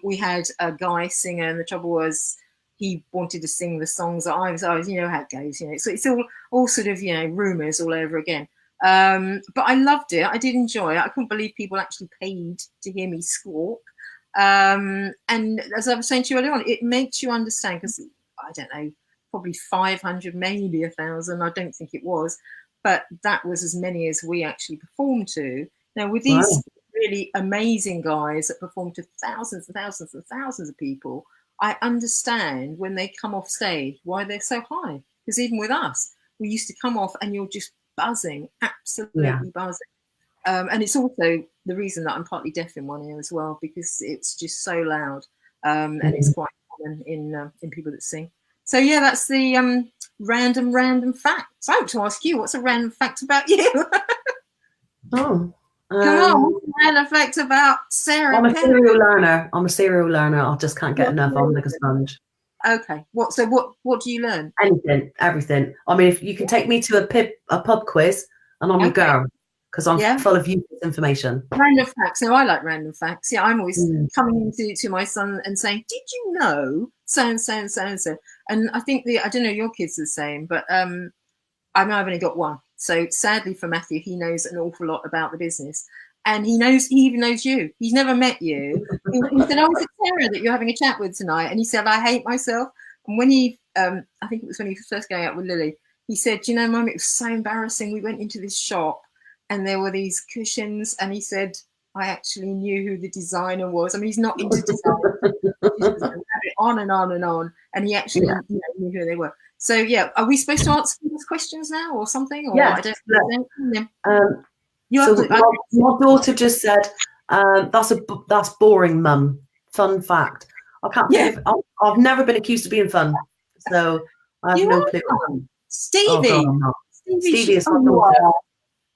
We had a guy singer, and the trouble was he wanted to sing the songs that I was, you know how it goes, so it's all sort of, rumours all over again. But I loved it. I did enjoy it. I couldn't believe people actually paid to hear me squawk. And as I was saying to you earlier on, it makes you understand, because I don't know, probably 500, maybe 1,000. I don't think it was, but that was as many as we actually performed to. Now with these really amazing guys that perform to thousands and thousands and thousands of people, I understand when they come off stage why they're so high. Because even with us, we used to come off and you're just buzzing, absolutely buzzing. And it's also the reason that I'm partly deaf in one ear as well, because it's just so loud, and it's quite common in people that sing. So yeah, that's the random facts. I want to ask you, what's a random fact about you? Come on, what's a random fact about Sarah? I'm a serial learner. I just can't get enough. I'm like a sponge. Okay. What do you learn? Anything, everything. I mean, if you can take me to a pub quiz, and I'm your girl, because I'm full of useless information. Random facts. Now I like random facts. Yeah, I'm always coming to my son and saying, "Did you know so and so and so and so?" And I think I don't know, your kids are the same, but I've only got one. So sadly for Matthew, he knows an awful lot about the business. And he even knows you. He's never met you. He said, "Oh, is it Sarah that you're having a chat with tonight?" And he said, "I hate myself." And when I think it was when he was first going out with Lily, he said, "You know, Mum, it was so embarrassing. We went into this shop and there were these cushions." And he said, "I actually knew who the designer was." I mean, he's not into design. He just on and on and on. And he actually knew who they were. So, yeah, are we supposed to answer these questions now or something? Or I don't know. My daughter just said, that's boring, Mum. Fun fact. I can't think of, I've never been accused of being fun, so I have no clue. Stevie. Stevie is fun.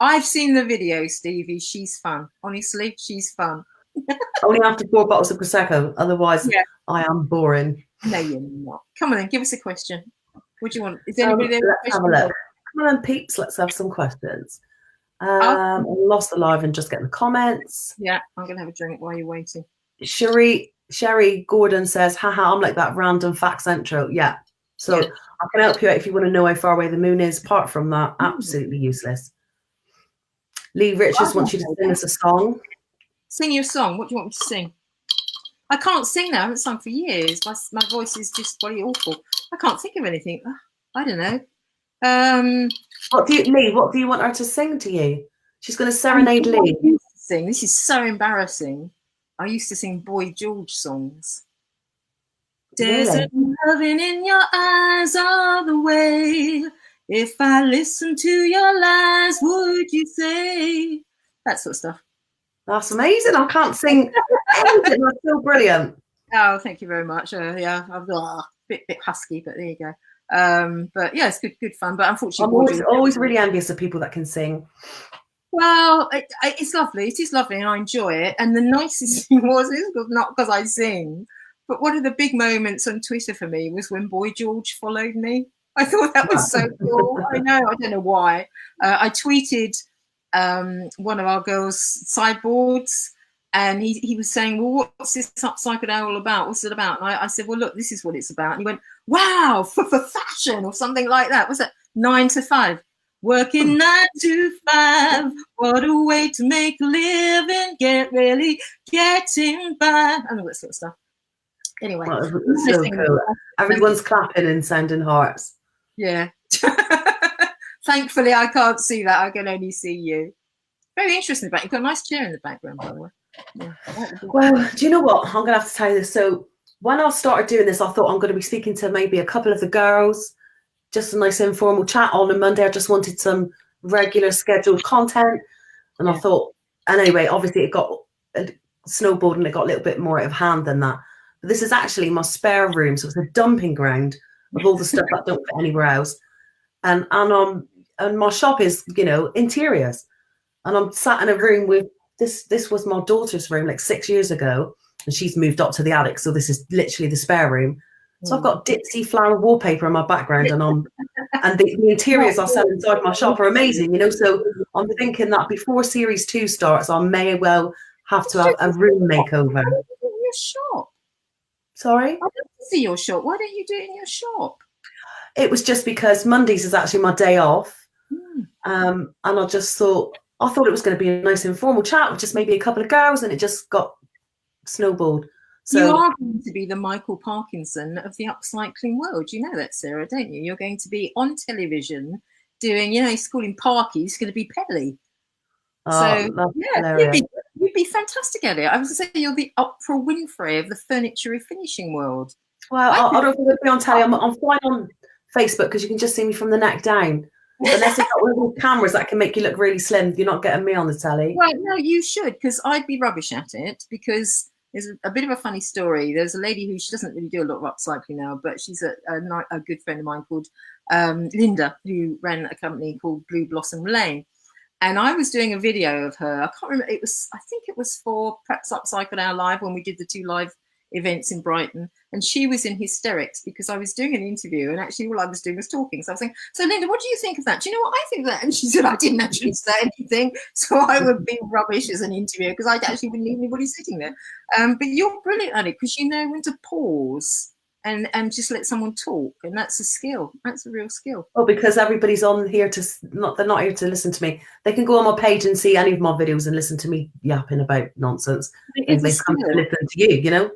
I've seen the video, Stevie. She's fun. Honestly, she's fun. Only after 4 bottles of Prosecco. Otherwise, I am boring. No, you're not. Come on then, give us a question. What do you want? Is anybody there? Let's have a look. Come on, peeps. Let's have some questions. I lost the live and just getting the comments. Yeah, I'm going to have a drink while you're waiting. Sherry Gordon says, haha, I'm like that random facts intro. Yeah. So I can help you out if you want to know how far away the moon is. Apart from that, absolutely useless. Lee Richards wants you to sing us a song. Sing your song. What do you want me to sing? I can't sing now. I haven't sung for years. My voice is just bloody awful. I can't think of anything. I don't know. What do you want her to sing to you? She's going to serenade Lee. This is so embarrassing. I used to sing Boy George songs. There's a loving in your eyes all the way. If I listen to your lies, would you say? That sort of stuff. That's amazing. I can't sing anything. That's so brilliant. Oh, thank you very much. I've got a bit husky, but there you go. But yeah, it's good fun. But unfortunately, I'm always really envious of people that can sing. Well, it's lovely. It is lovely, and I enjoy it. And the nicest thing was, not because I sing, but one of the big moments on Twitter for me was when Boy George followed me. I thought that was so cool. I know. I don't know why. I tweeted one of our girls' sideboards, and he was saying, well, what's this Upcycled Hour all about? What's it about? And I said, well, look, this is what it's about. And he went, wow, for fashion or something like that. What's that? 9 to 5. Working 9 to 5. What a way to make a living. Getting by. I know that sort of stuff. Anyway. Well, so cool. Everyone's clapping and sending hearts. Yeah. Thankfully, I can't see that. I can only see you. Very interesting about. You've got a nice chair in the background, by the way. Yeah. Well, do you know what? I'm going to have to tell you this. So when I started doing this, I thought I'm going to be speaking to maybe a couple of the girls, just a nice informal chat on a Monday. I just wanted some regular scheduled content. And I thought, and anyway, obviously it got snowballed and it got a little bit more out of hand than that. But this is actually my spare room. So it's a dumping ground of all the stuff that don't fit anywhere else. And my shop is, you know, interiors. And I'm sat in a room with this was my daughter's room like 6 years ago, and she's moved up to the attic, so this is literally the spare room. So I've got ditzy flower wallpaper in my background, and the interiors I sell inside my shop are amazing, you know. So I'm thinking that before series 2 starts, I may well have to have a room makeover. Your shop. Sorry? I'd love to see your shop. Why don't you do it in your shop? It was just because Mondays is actually my day off. And I just thought it was going to be a nice informal chat with just maybe a couple of girls, and it just got snowballed. So you are going to be the Michael Parkinson of the upcycling world. You know that, Sarah, don't you? You're going to be on television doing, you know, he's calling Parky, he's going to be Pelly. So yeah, you'd be fantastic at it. I was going to say you're the Oprah Winfrey of the furniture refinishing world. Well, I don't think I'll be on telly. I'm fine on Facebook because you can just see me from the neck down. Unless you've got little cameras that can make you look really slim, you're not getting me on the telly. Well, no, you should, because I'd be rubbish at it. Because there's a bit of a funny story. There's a lady who, she doesn't really do a lot of upcycling now, but she's a good friend of mine called Linda, who ran a company called Blue Blossom Lane. And I was doing a video of her. I can't remember. I think it was for perhaps Upcycled Hour Live when we did the 2 live events in Brighton, and she was in hysterics because I was doing an interview and actually all I was doing was talking. So I was saying, so Linda, what do you think of that? Do you know what I think of that? And she said, I didn't actually say anything, so I would be rubbish as an interviewer because I actually wouldn't need anybody sitting there. But you're brilliant at it because you know when to pause and just let someone talk, and that's a skill. That's a real skill. Well, because everybody's on here they're not here to listen to me. They can go on my page and see any of my videos and listen to me yapping about nonsense. And they come to listen to you, you know.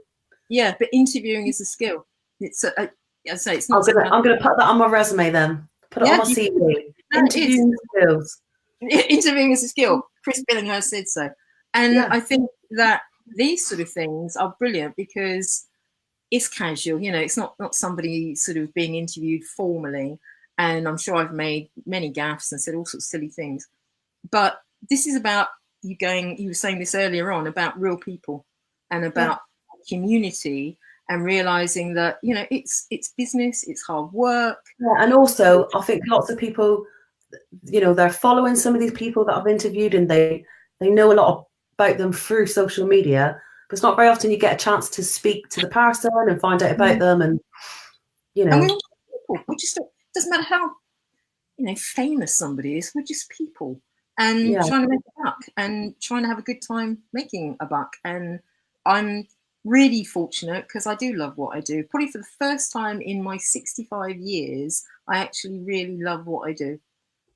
Yeah, but interviewing is a skill. It's I say it's not. I'm gonna put that on my resume then. Put it on my CV. Interviewing skills. Interviewing is a skill. Chris Billinghurst said so, and I think that these sort of things are brilliant because it's casual. You know, it's not somebody sort of being interviewed formally. And I'm sure I've made many gaffes and said all sorts of silly things, but this is about you going. You were saying this earlier on about real people and about community, and realizing that, you know, it's business, it's hard work. And also I think lots of people, you know, they're following some of these people that I've interviewed, and they know a lot about them through social media, but it's not very often you get a chance to speak to the person and find out about them. And you know, and we just, it doesn't matter how, you know, famous somebody is, we're just people, and trying to make a buck and trying to have a good time making a buck. And I'm really fortunate because I do love what I do. Probably for the first time in my 65 years, I actually really love what I do.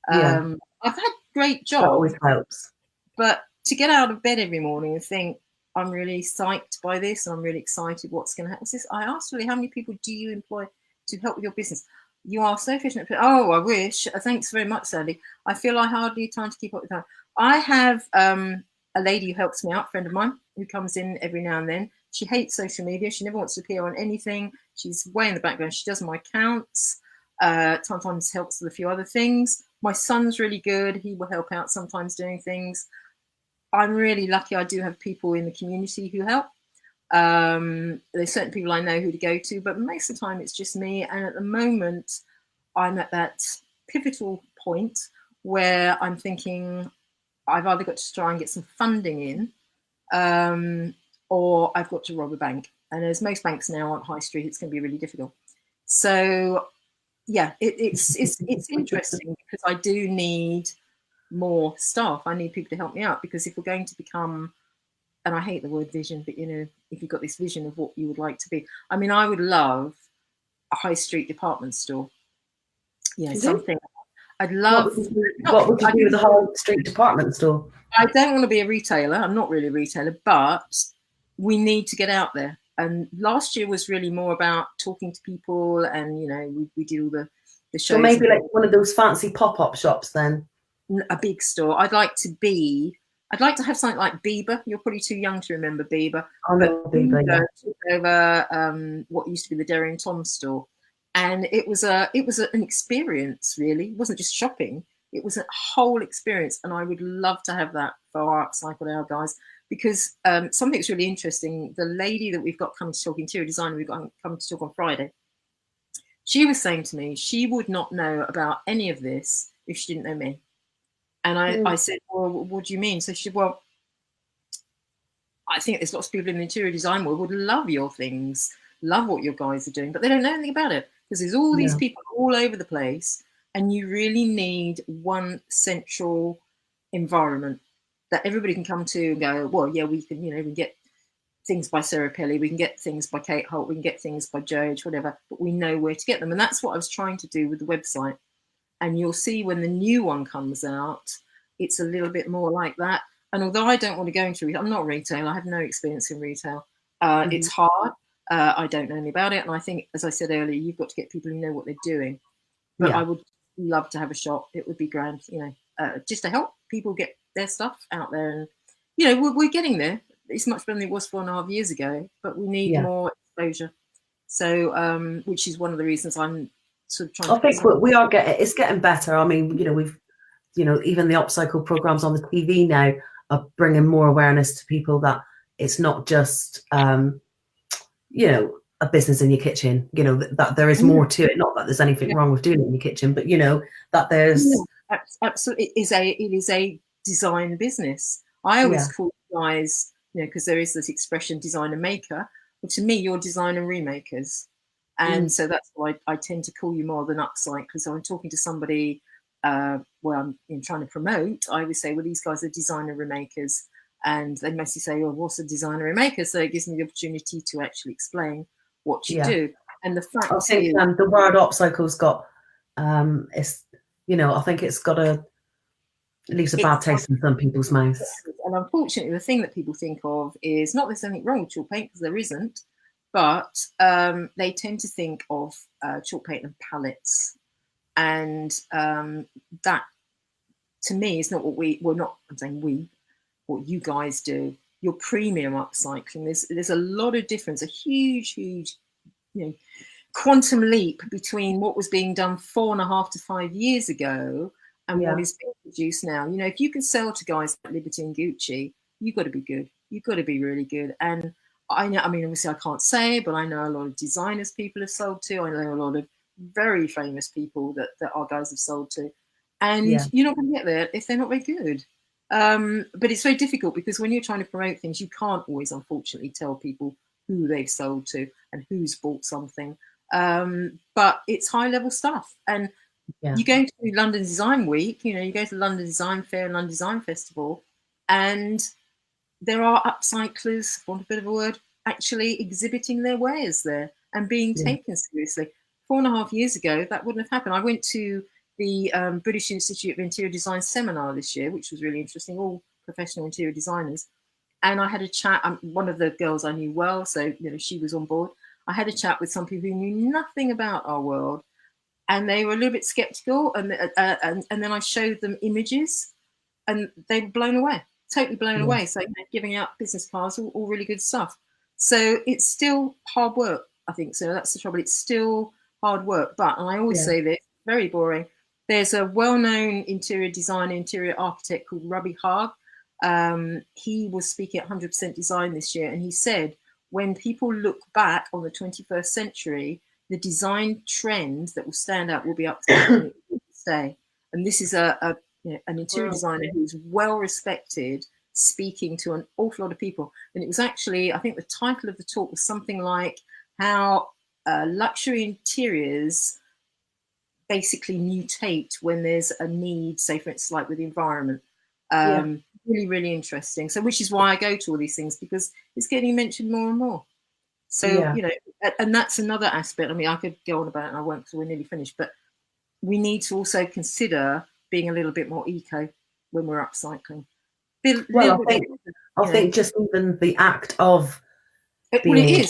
I've had great jobs. That always helps. But to get out of bed every morning and think, I'm really psyched by this and I'm really excited what's going to happen. I asked really, how many people do you employ to help with your business? You are so efficient. Oh, I wish. Thanks very much, Sandy. I feel I hardly have time to keep up with that. I have a lady who helps me out, a friend of mine, who comes in every now and then. She hates social media. She never wants to appear on anything. She's way in the background. She does my accounts, sometimes helps with a few other things. My son's really good. He will help out sometimes doing things. I'm really lucky. I do have people in the community who help. There's certain people I know who to go to, but most of the time it's just me. And at the moment, I'm at that pivotal point where I'm thinking I've either got to try and get some funding in, or I've got to rob a bank. And as most banks now on high street, it's going to be really difficult. So yeah, it's interesting because I do need more staff. I need people to help me out, because if we're going to become, and I hate the word vision, but if you've got this vision of what you would like to be, I mean, I would love a high street department store. Something. I'd love. What would you do with a high street department store? I don't want to be a retailer. I'm not really a retailer, but we need to get out there. And last year was really more about talking to people, and we did all the shows. So maybe like one of those fancy pop-up shops then. A big store. I'd like to have something like Bieber. You're probably too young to remember Bieber. I know Bieber, yeah. Took over what used to be the Derry and Tom store, and it was an experience. Really, it wasn't just shopping. It was a whole experience, and I would love to have that for our Upcycled Hour guys, because something's really interesting. The lady that we've got coming to talk, interior designer, we've got coming to talk on Friday, she was saying to me she would not know about any of this if she didn't know me. And I said, well, what do you mean? So she said, well, I think there's lots of people in the interior design world would love your things, love what your guys are doing, but they don't know anything about it, because there's all these people all over the place, and you really need one central environment that everybody can come to and go, well, yeah, we can, we can get things by Sarah Pelly, we can get things by Kate Holt, we can get things by George, whatever, but we know where to get them. And that's what I was trying to do with the website. And you'll see when the new one comes out, it's a little bit more like that. And although I don't want to go into retail, I'm not retail, I have no experience in retail. It's hard. I don't know anything about it. And I think, as I said earlier, you've got to get people who know what they're doing. But I would love to have a shop. It would be grand, just to help people get their stuff out there. And, we're getting there. It's much better than it was 4.5 years ago, but we need more exposure. So, which is one of the reasons I'm sort of trying. I think we are it's getting better. I mean, we've, even the upcycle programs on the TV now are bringing more awareness to people that it's not just, a business in your kitchen, that there is more to it. Not that there's anything wrong with doing it in your kitchen, but, that there's. Absolutely. It is a design business. I always call guys, because there is this expression designer maker. Well, to me, you're designer remakers. And so that's why I tend to call you more than upcyclers. Because I'm talking to somebody where I'm trying to promote, I always say, well, these guys are designer remakers. And they mostly say, oh, what's a designer remaker? So it gives me the opportunity to actually explain what you do. And the fact I think the word upcycle's got, I think it's got leaves a bad taste in some people's mouths. And unfortunately, the thing that people think of is not there's anything wrong with chalk paint, because there isn't, but they tend to think of chalk paint and palettes. And that, to me, is not what I'm saying what you guys do. Your premium upcycling, there's a lot of difference, a huge quantum leap between what was being done 4.5 to 5 years ago and what is being produced now. If you can sell to guys like Liberty and Gucci, you've got to be good. You've got to be really good. And I know, obviously I can't say, but I know a lot of designers people have sold to. I know a lot of very famous people that our guys have sold to. And you're not going to get there if they're not very good. But it's very difficult, because when you're trying to promote things, you can't always, unfortunately, tell people who they've sold to and who's bought something. But it's high-level stuff. And you go to London Design Week, you go to London Design Fair and London Design Festival, and there are upcyclers, for want of a bit of a word, actually exhibiting their wares there and being taken seriously. 4.5 years ago, that wouldn't have happened. I went to the British Institute of Interior Design seminar this year, which was really interesting, all professional interior designers. And I had a chat, one of the girls I knew well, so she was on board. I had a chat with some people who knew nothing about our world, and they were a little bit skeptical. And then I showed them images, and they were blown away, totally blown away. So giving out business cards, all really good stuff. So it's still hard work, I think. So that's the trouble. It's still hard work. But, and I always say this, very boring. There's a well-known interior designer, interior architect called Ruby Haag. He was speaking at 100% Design this year, and he said, when people look back on the 21st century, the design trend that will stand out will be upcycling stay. And this is an interior designer who's well respected, speaking to an awful lot of people. And it was actually, I think the title of the talk was something like how luxury interiors basically mutate when there's a need, say for instance, like with the environment. Really, really interesting. So which is why I go to all these things, because it's getting mentioned more and more. So, you know, and that's another aspect. I mean, I could go on about it and I won't because we're nearly finished, but we need to also consider being a little bit more eco when we're upcycling. Well, I think just even the act of being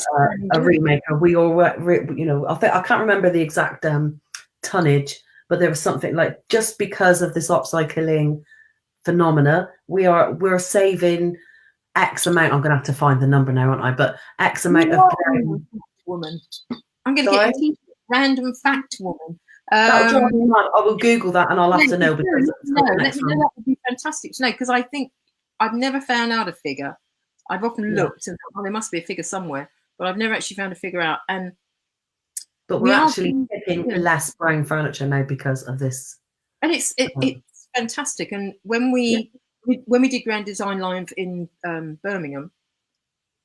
a remaker, we all, you know, I can't remember the exact tonnage, but there was something like, just because of this upcycling phenomena, we're saving X amount. I'm going to have to find the number now, aren't I? But X amount of woman. I'm going to get a random fact woman. I will Google that and I'll have to know, because let me know. That would be fantastic to know, because I think I've never found out a figure. I've often looked and thought, oh, there must be a figure somewhere, but I've never actually found a figure out. But we're actually picking less brown furniture now because of this. And it's fantastic. And when we did Grand Design Live in Birmingham,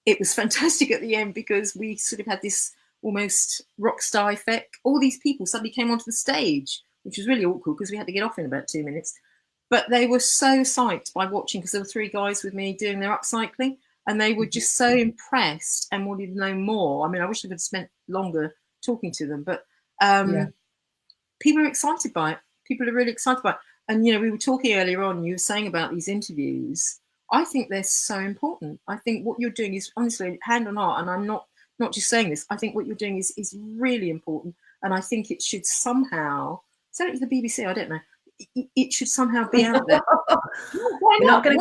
it was fantastic at the end, because we sort of had this almost rock star effect. All these people suddenly came onto the stage, which was really awkward because we had to get off in about 2 minutes. But they were so psyched by watching, because there were 3 guys with me doing their upcycling, and they were just so impressed and wanted to know more. I mean, I wish I could have spent longer talking to them, but people are excited by it. People are really excited by it. And, you know, we were talking earlier on, you were saying about these interviews. I think they're so important. I think what you're doing is, honestly, hand on heart, and I'm not just saying this, I think what you're doing is really important. And I think it should somehow, send it to the BBC, I don't know, it should somehow be out there. You're not going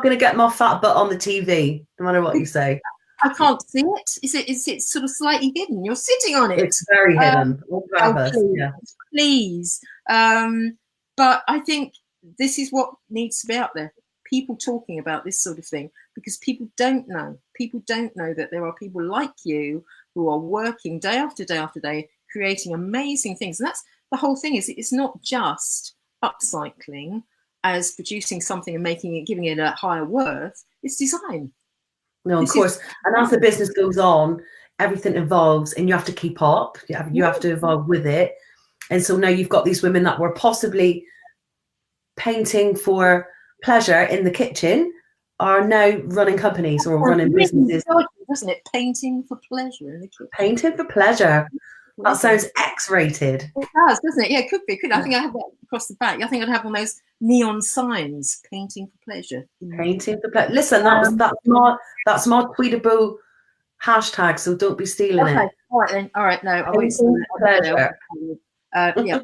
to get my fat butt on the TV, no matter what you say. I can't see it. Is it sort of slightly hidden? You're sitting on it. It's very hidden. On purpose. Please. But I think this is what needs to be out there. People talking about this sort of thing, because people don't know. People don't know that there are people like you who are working day after day after day, creating amazing things. And that's the whole thing. Is it's not just upcycling as producing something and making it, giving it a higher worth. It's design. No, of course. And as the business goes on, everything evolves, and you have to keep up. You have to evolve with it. And so now you've got these women that were possibly painting for pleasure in the kitchen are now running companies or running businesses. Doesn't it? Painting for pleasure in the kitchen. Painting for pleasure. That sounds X-rated. It does, doesn't it? Yeah, it could be. I think I have that across the back. I think I'd have one of those neon signs. Painting for pleasure. Painting for pleasure. Listen, that's my tweetable hashtag, so don't be stealing it. All right then. All right, no, I won't steal it. Yeah.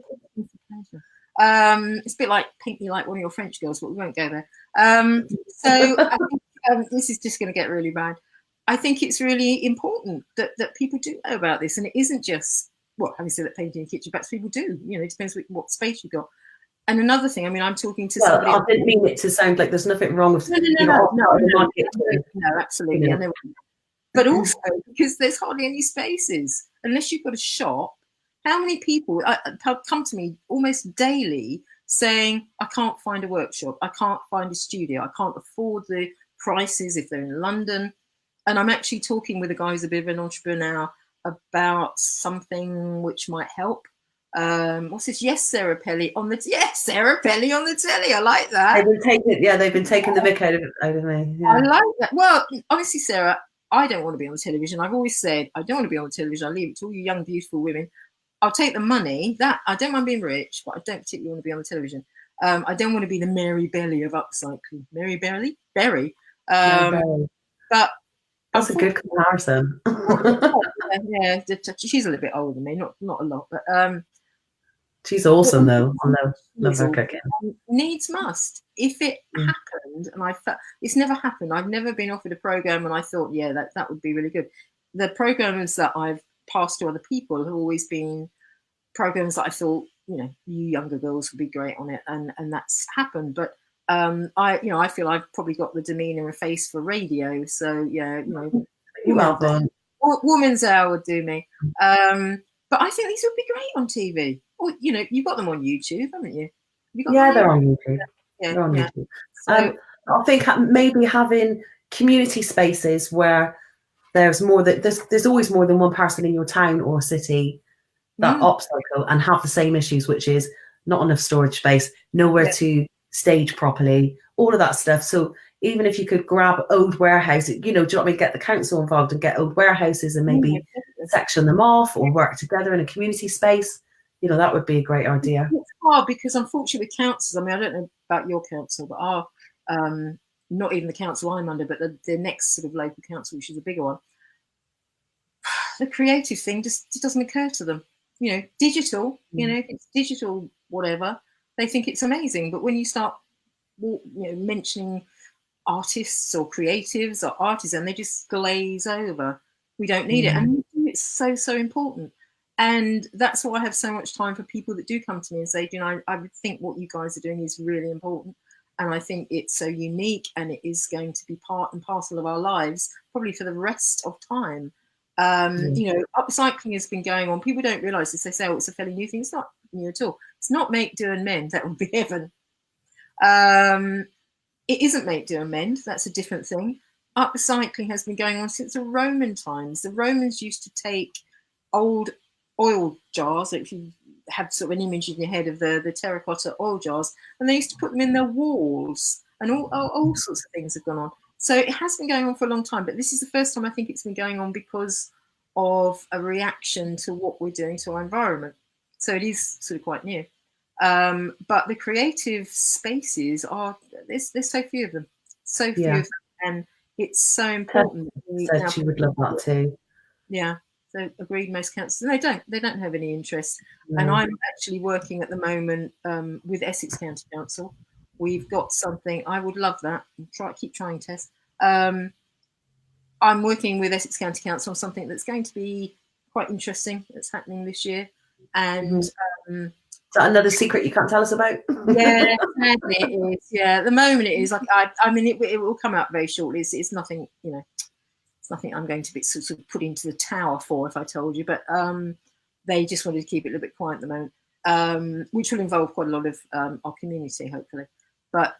It's a bit like Paint Me Like One of Your French Girls, but we won't go there. So I think, this is just going to get really bad. I think it's really important that people do know about this, and it isn't just, well, having said that, painting in kitchen backs, people do. You know, it depends what space you've got. And another thing, I mean, I'm talking to somebody. I didn't mean it to sound like there's nothing wrong with. No, absolutely. Yeah. But also because there's hardly any spaces unless you've got a shop. How many people come to me almost daily saying, I can't find a workshop, I can't find a studio, I can't afford the prices if they're in London. And I'm actually talking with a guy who's a bit of an entrepreneur about something which might help. What's this? Yes, Sarah Pelly on the telly. I like that. They've been taking the mick out of me. Yeah. I like that. Well, honestly, Sarah, I don't want to be on television. I've always said I don't want to be on television. I leave it to all you young, beautiful women. I'll take the money. That I don't mind being rich, but I don't particularly want to be on the television. I don't want to be the Mary Berry of upcycling. Mary Berry. But that's a good comparison. Yeah, she's a little bit older than me, not a lot, but she's awesome though. I love her cooking. Needs must. If it happened, and I felt it's never happened. I've never been offered a program, and I thought, yeah, that would be really good. The programs that I've passed to other people have always been programs that I thought, you know, you younger girls would be great on it, and that's happened. But I feel I've probably got the demeanour and face for radio, so yeah, you know, Woman's Hour would do me. But I think these would be great on TV. Or, you know, you've got them on YouTube, haven't you? They're on YouTube. Yeah, they're on YouTube. So, I think maybe having community spaces where there's more there's always more than one person in your town or city that upcycle and have the same issues, which is not enough storage space, nowhere to stage properly, all of that stuff. So even if you could grab old warehouses, do you know what I mean, get the council involved and get old warehouses and maybe section them off or work together in a community space, that would be a great idea. It's hard because unfortunately councils, I mean, I don't know about your council, but our not even the council I'm under, but the next sort of local council, which is a bigger one, the creative thing just doesn't occur to them. Digital, if it's digital, whatever, they think it's amazing. But when you start, mentioning artists or creatives or artisans, they just glaze over. We don't need it. And it's so, so important. And that's why I have so much time for people that do come to me and say, I would think what you guys are doing is really important. And I think it's so unique and it is going to be part and parcel of our lives, probably for the rest of time. Upcycling has been going on. People don't realise this. They say, it's a fairly new thing. It's not new at all. It's not make, do and mend. That would be heaven. It isn't make, do and mend. That's a different thing. Upcycling has been going on since the Roman times. The Romans used to take old oil jars, if you have sort of an image in your head of the terracotta oil jars, and they used to put them in their walls, and all sorts of things have gone on. So it has been going on for a long time, but this is the first time I think it's been going on because of a reaction to what we're doing to our environment. So it is sort of quite new. But the creative spaces there's so few of them. So few of them, and it's so important. Said she would love that too. Yeah. So agreed, most councils, they don't have any interest. And I'm actually working at the moment with Essex County Council. We've got something, I would love that. Keep trying, Tess. I'm working with Essex County Council on something that's going to be quite interesting that's happening this year. And is that another secret you can't tell us about? Yeah, sadly it is. Yeah, at the moment it is. Like I mean, it will come out very shortly. It's nothing, it's nothing I'm going to be sort of put into the tower for if I told you, but they just wanted to keep it a little bit quiet at the moment, which will involve quite a lot of our community, hopefully. But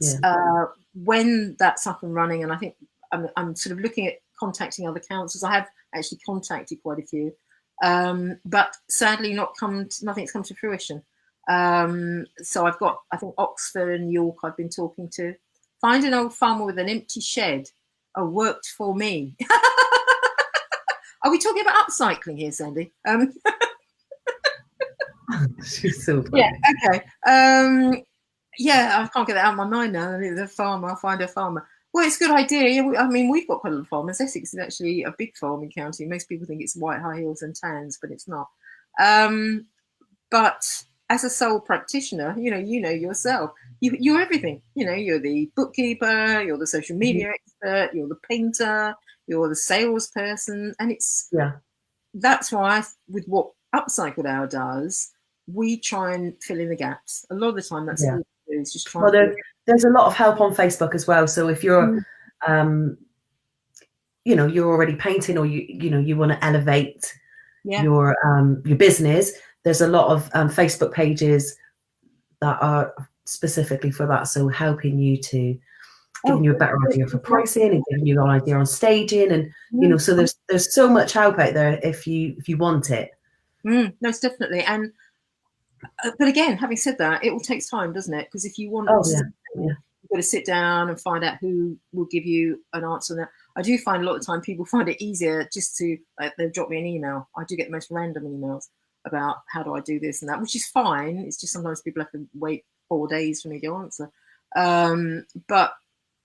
when that's up and running, and I think I'm sort of looking at contacting other councils. I have actually contacted quite a few, but sadly nothing's come to fruition. So I've got, I think, Oxford and York I've been talking to. Find an old farmer with an empty shed. Oh, worked for me. Are we talking about upcycling here, Sandy? She's so funny. Yeah, okay. I can't get that out of my mind now. The farmer, I'll find a farmer. Well, it's a good idea. Yeah, I mean, we've got quite a lot of farmers. Essex is actually a big farming county. Most people think it's white high heels and tans, but it's not. But as a sole practitioner, you know yourself. You're everything. You're the bookkeeper, you're the social media expert, you're the painter, you're the salesperson, and that's why with what Upcycled Hour does, we try and fill in the gaps. A lot of the time, that's all we do is just try. Well, there's a lot of help on Facebook as well. So if you're, you're already painting, or you want to elevate your business, there's a lot of Facebook pages that are specifically for that. So helping you to giving you a better idea for pricing and giving you an idea on staging, and so there's so much help out there if you want it. Most definitely. And but again, having said that, it all takes time, doesn't it? Because if you want you've got to sit down and find out who will give you an answer on that. I do find a lot of the time people find it easier just to they'll drop me an email. I do get the most random emails about how do I do this and that, which is fine. It's just sometimes people have to wait 4 days for me to answer. But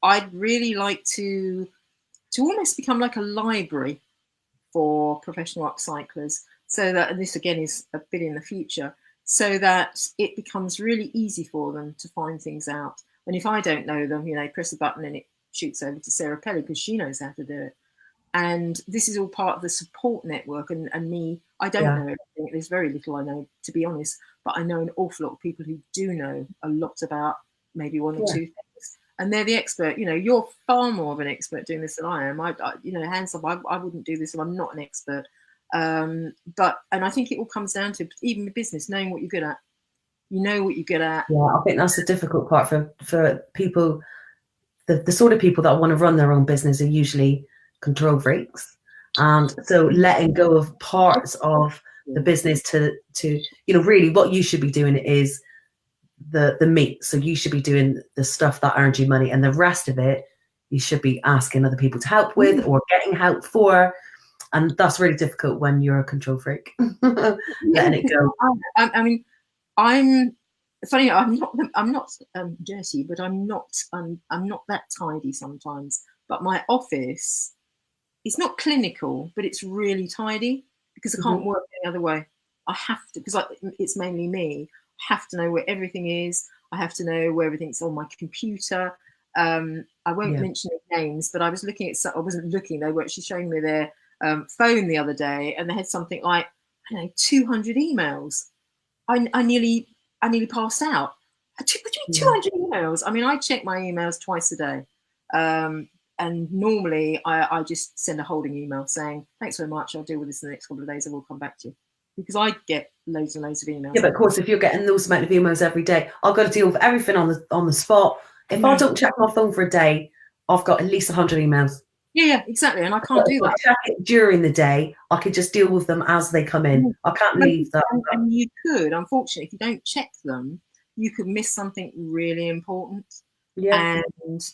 I'd really like to almost become like a library for professional upcyclers, so that, and this again is a bit in the future, so that it becomes really easy for them to find things out. And if I don't know them, press a button and it shoots over to Sarah Pelly because she knows how to do it. And this is all part of the support network. And me, I don't know everything. There's very little I know, to be honest, but I know an awful lot of people who do know a lot about maybe one or two things. And they're the expert. You're far more of an expert doing this than I am. Hands up, I wouldn't do this, and I'm not an expert. And I think it all comes down to, even with business, knowing what you're good at. You know what you're good at. Yeah, I think that's the difficult part for people. The sort of people that want to run their own business are usually control freaks, and so letting go of parts of the business to really what you should be doing is the meat. So you should be doing the stuff that earns you money, and the rest of it you should be asking other people to help with or getting help for. And that's really difficult when you're a control freak. Letting it go. I mean, I'm funny. I'm not dirty, but I'm not that tidy sometimes. But my office, it's not clinical, but it's really tidy because I can't work any other way. I have to, because it's mainly me. I have to know where everything is. I have to know where everything's on my computer. I won't mention any names, but I was looking at. I wasn't looking. They were actually showing me their phone the other day, and they had something like 200 emails. I nearly passed out. 200 emails. I mean, I check my emails twice a day. And normally I just send a holding email saying, thanks very much, I'll deal with this in the next couple of days and we'll come back to you. Because I get loads and loads of emails. Yeah, but of course, if you're getting those amount of emails every day, I've got to deal with everything on the spot. If I don't check my phone for a day, I've got at least 100 emails. Yeah, exactly. And I can't do that. If I check it during the day, I could just deal with them as they come in. I can't leave that. And you could, unfortunately, if you don't check them, you could miss something really important. Yeah. And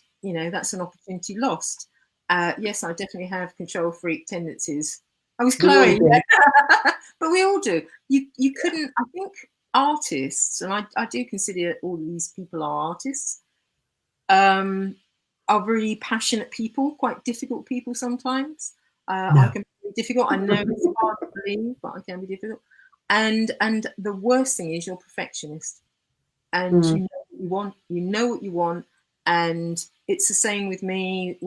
that's an opportunity lost. Yes, I definitely have control freak tendencies. I was Chloe, but we all do. You couldn't. I think artists, and I do consider all these people are artists, are really passionate people, quite difficult people sometimes. I can be difficult. I know it's hard to believe, but I can be difficult. And the worst thing is you're a perfectionist, and you know what you want. And it's the same with me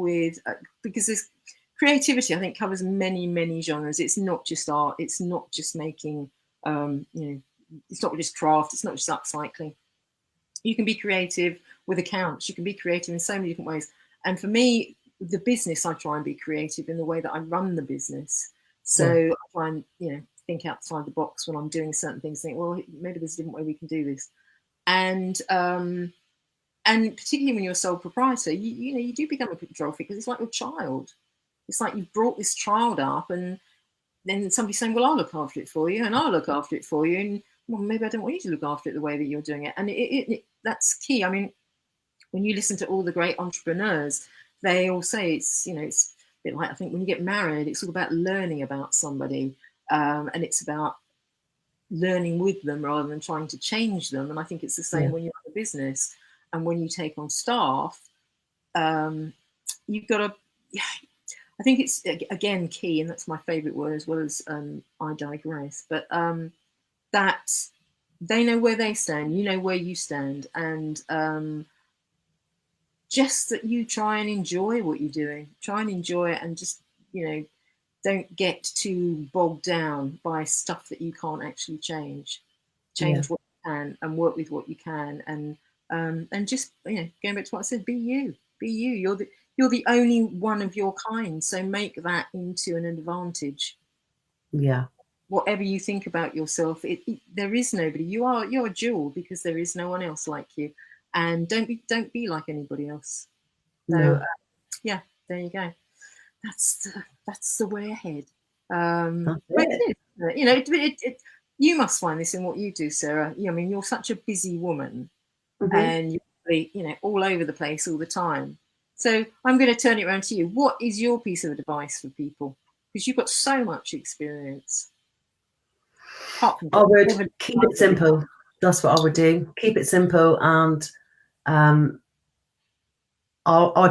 because this creativity, I think, covers many genres. It's not just art. It's not just making, it's not just craft. It's not just upcycling. You can be creative with accounts. You can be creative in so many different ways. And for me, the business, I try and be creative in the way that I run the business. So I try and, think outside the box when I'm doing certain things. Think, well, maybe there's a different way we can do this. And particularly when you're a sole proprietor, you do become a control freak because it's like your child. It's like you've brought this child up, and then somebody's saying, well, I'll look after it for you, and I'll look after it for you. And well, maybe I don't want you to look after it the way that you're doing it. And that's key. I mean, when you listen to all the great entrepreneurs, they all say it's a bit like, I think when you get married, it's all about learning about somebody, and it's about learning with them rather than trying to change them. And I think it's the same when you're in a business. And when you take on staff, you've got to, I think it's, again, key, and that's my favourite word as well as I digress, but that they know where they stand, you know where you stand, and just that you try and enjoy what you're doing. Try and enjoy it, and just, don't get too bogged down by stuff that you can't actually change. Change what you can and work with what you can, and just, going back to what I said, be you. You're the only one of your kind, so make that into an advantage. Yeah. Whatever you think about yourself, there is nobody. You're a jewel because there is no one else like you, and don't be like anybody else. So there you go. That's the way ahead. You must find this in what you do, Sarah. I mean, you're such a busy woman, and you're all over the place all the time. So I'm going to turn it around to you. What is your piece of advice for people? Because you've got so much experience. I would keep it simple. That's what I would do. Keep it simple, and I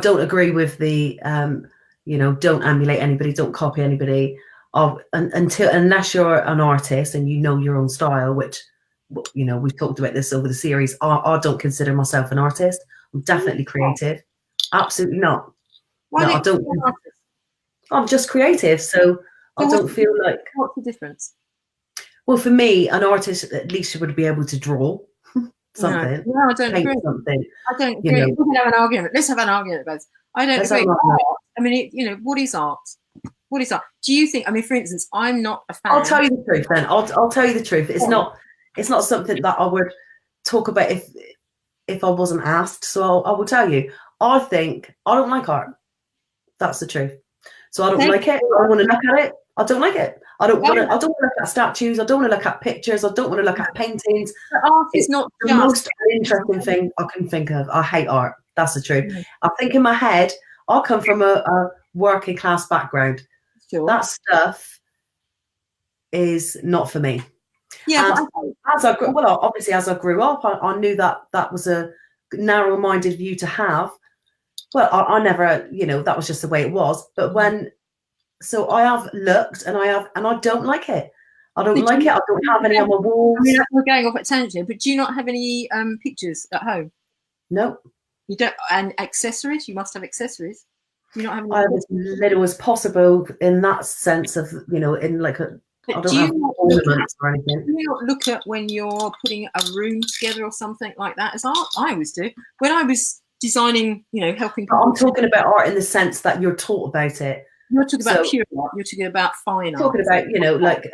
don't agree with the don't emulate anybody, don't copy anybody. Unless you're an artist and you know your own style, which we've talked about this over the series. I don't consider myself an artist. I'm definitely creative. Absolutely not. I don't. I'm just creative, so I don't feel like. What's the difference? Well, for me, an artist at least would be able to draw something. No, I don't agree. Something. I don't agree. We can have an argument. Let's have an argument about this. I don't agree. I mean, what is art? What is art? Do you think? I mean, for instance, I'm not a fan. I'll tell you the truth. Then I'll tell you the truth. It's not something that I would talk about if I wasn't asked. So I will tell you. I think I don't like art. That's the truth. So I don't like it. I don't want to look at it. I don't like it. I don't want to look at statues. I don't want to look at pictures. I don't want to look at paintings. Art is not the most interesting thing I can think of. I hate art. That's the truth. I think in my head, I come from a working class background. Sure. That stuff is not for me. Yeah. As I grew up, I knew that was a narrow-minded view to have. Well, I never, that was just the way it was. But so I have looked, and I don't like it. I don't like it. I don't have any on my walls. I mean, we're going off at tangent, but do you not have any pictures at home? No. You don't, and accessories? You must have accessories. Do you not have any? I have as little as possible in that sense of, in like a. I don't have ornaments or anything. Do you not look at when you're putting a room together or something like that as art? I always do. When I was designing, helping people. I'm talking about art in the sense that you're taught about it. You're talking about pure art. You're talking about fine art. Talking about, like,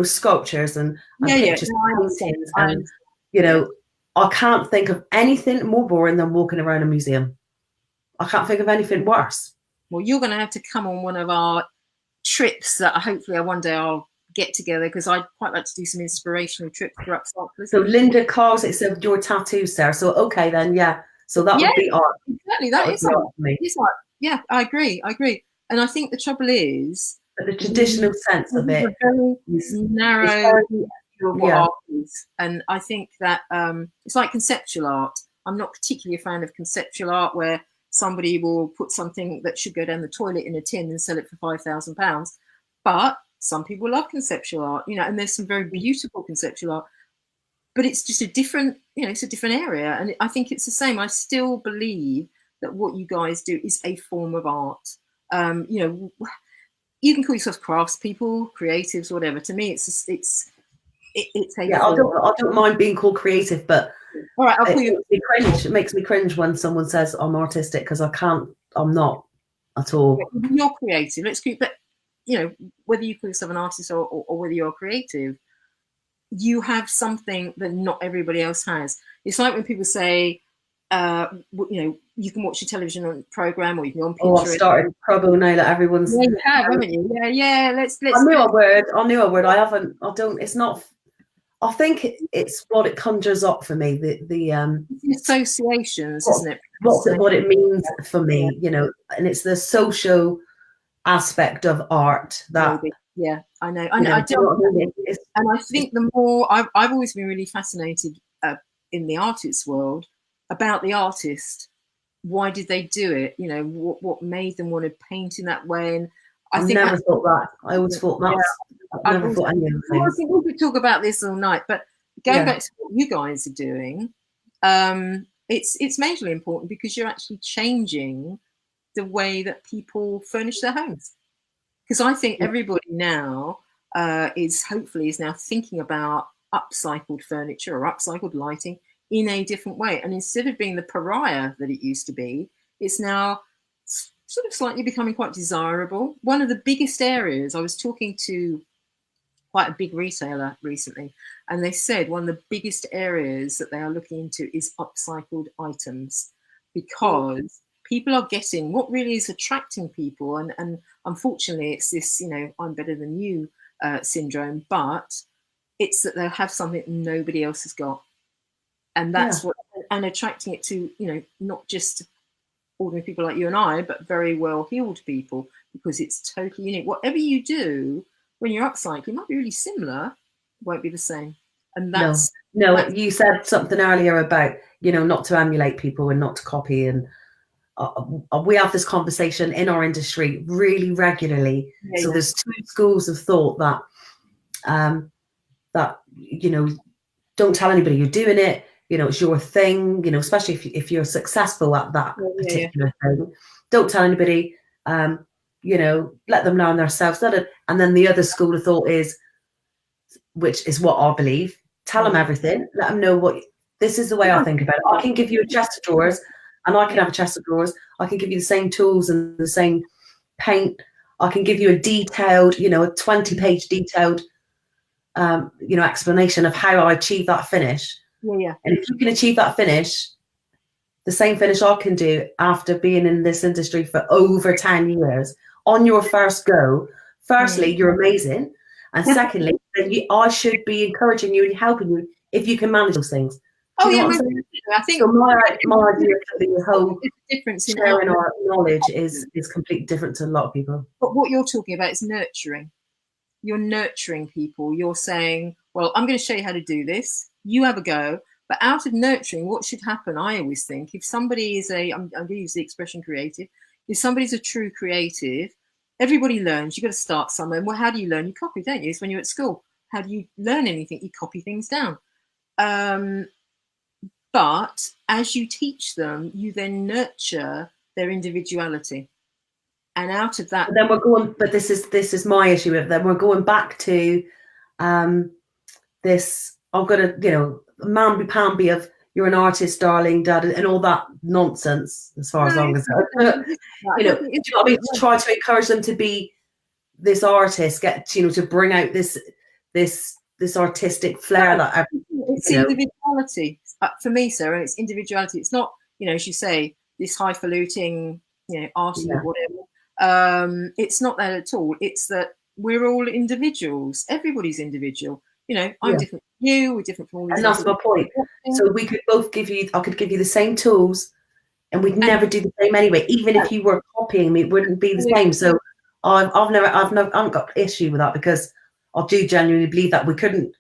sculptures and pictures and paintings. And, I can't think of anything more boring than walking around a museum. I can't think of anything worse. Well, you're going to have to come on one of our trips that hopefully one day I'll get together, because I'd quite like to do some inspirational trips for upcyclers. So Linda calls it your tattoos, Sarah. So okay then, yeah. So that would be art. Exactly, that is art. It's art. Yeah, I agree. And I think the trouble is, but the traditional sense of it is narrow. What art is. And I think that it's like conceptual art. I'm not particularly a fan of conceptual art where somebody will put something that should go down the toilet in a tin and sell it for £5,000. But some people love conceptual art, and there's some very beautiful conceptual art. But it's just a different, it's a different area. And I think it's the same. I still believe that what you guys do is a form of art. You can call yourself craftspeople, creatives, whatever. To me, it's a I don't mind being called creative, but all right, I'll call you. It makes me cringe when someone says I'm artistic, because I'm not at all. You're creative. Let's keep that. Whether you call yourself an artist or whether you're creative, you have something that not everybody else has. It's like when people say, you can watch a television program, or you can go on Pinterest. Oh, I started pro bono now that everyone's. Yeah, you have, haven't you? Yeah. Let's. I knew a word. I haven't. I don't. It's not. I think it's what it conjures up for me. The associations, isn't it? What it means for me, and it's the social aspect of art that. Yeah, I know. And I think the more I've always been really fascinated in the artist's world about the artist. Why did they do it? What made them want to paint in that way? And I never thought that. I always thought that. I never thought any of the things. I think we could talk about this all night, but going back to what you guys are doing, it's majorly important because you're actually changing the way that people furnish their homes. Because I think everybody now is now thinking about upcycled furniture or upcycled lighting in a different way. And instead of being the pariah that it used to be, it's now sort of slightly becoming quite desirable. One of the biggest areas, I was talking to quite a big retailer recently, and they said one of the biggest areas that they are looking into is upcycled items, because people are getting what really is attracting people. And unfortunately, it's this, I'm better than you syndrome, but it's that they'll have something nobody else has got. And that's what, and attracting it to, not just ordinary people like you and I, but very well-heeled people, because it's totally unique. Whatever you do when you're upcycling, it might be really similar, won't be the same. And that's you said something earlier about, not to emulate people and not to copy. And we have this conversation in our industry really regularly. There's two schools of thought that, don't tell anybody you're doing it. It's your thing, especially if you're successful at that particular thing. Don't tell anybody, let them learn themselves. And then the other school of thought is, which is what I believe, tell them everything, let them know this is the way I think about it. I can give you a chest of drawers, and I can have a chest of drawers. I can give you the same tools and the same paint. I can give you a detailed, a 20-page detailed, explanation of how I achieve that finish. Yeah. And if you can achieve that finish, the same finish I can do after being in this industry for over 10 years, on your first go, firstly, you're amazing. And secondly, I should be encouraging you and helping you if you can manage those things. Do you know what I'm saying? I think so. My idea for the whole difference in sharing our knowledge is completely different to a lot of people. But what you're talking about is nurturing. You're nurturing people. You're saying, well, I'm going to show you how to do this. You have a go. But out of nurturing, what should happen, I always think, if somebody is I'm going to use the expression creative, if somebody's a true creative, everybody learns. You've got to start somewhere. Well, how do you learn? You copy, don't you? It's when you're at school. How do you learn anything? You copy things down. But as you teach them, you then nurture their individuality. And out of that, but then we're going. But this is my issue with them. We're going back to this. I've got to, mamby-pamby of you're an artist, darling, dad, and all that nonsense. As far as I'm concerned, do you know what I mean? To try to encourage them to be this artist, to bring out this artistic flair that it's individuality for me, Sarah. It's individuality. It's not, as you say, this highfalutin, arty or whatever. It's not that at all. It's that we're all individuals. Everybody's individual. I'm different from you. We're different from all these. And that's my point. So we could both I could give you the same tools, and we'd never do the same anyway. Even if you were copying me, it wouldn't be the same. So I haven't got issue with that, because I do genuinely believe that we couldn't.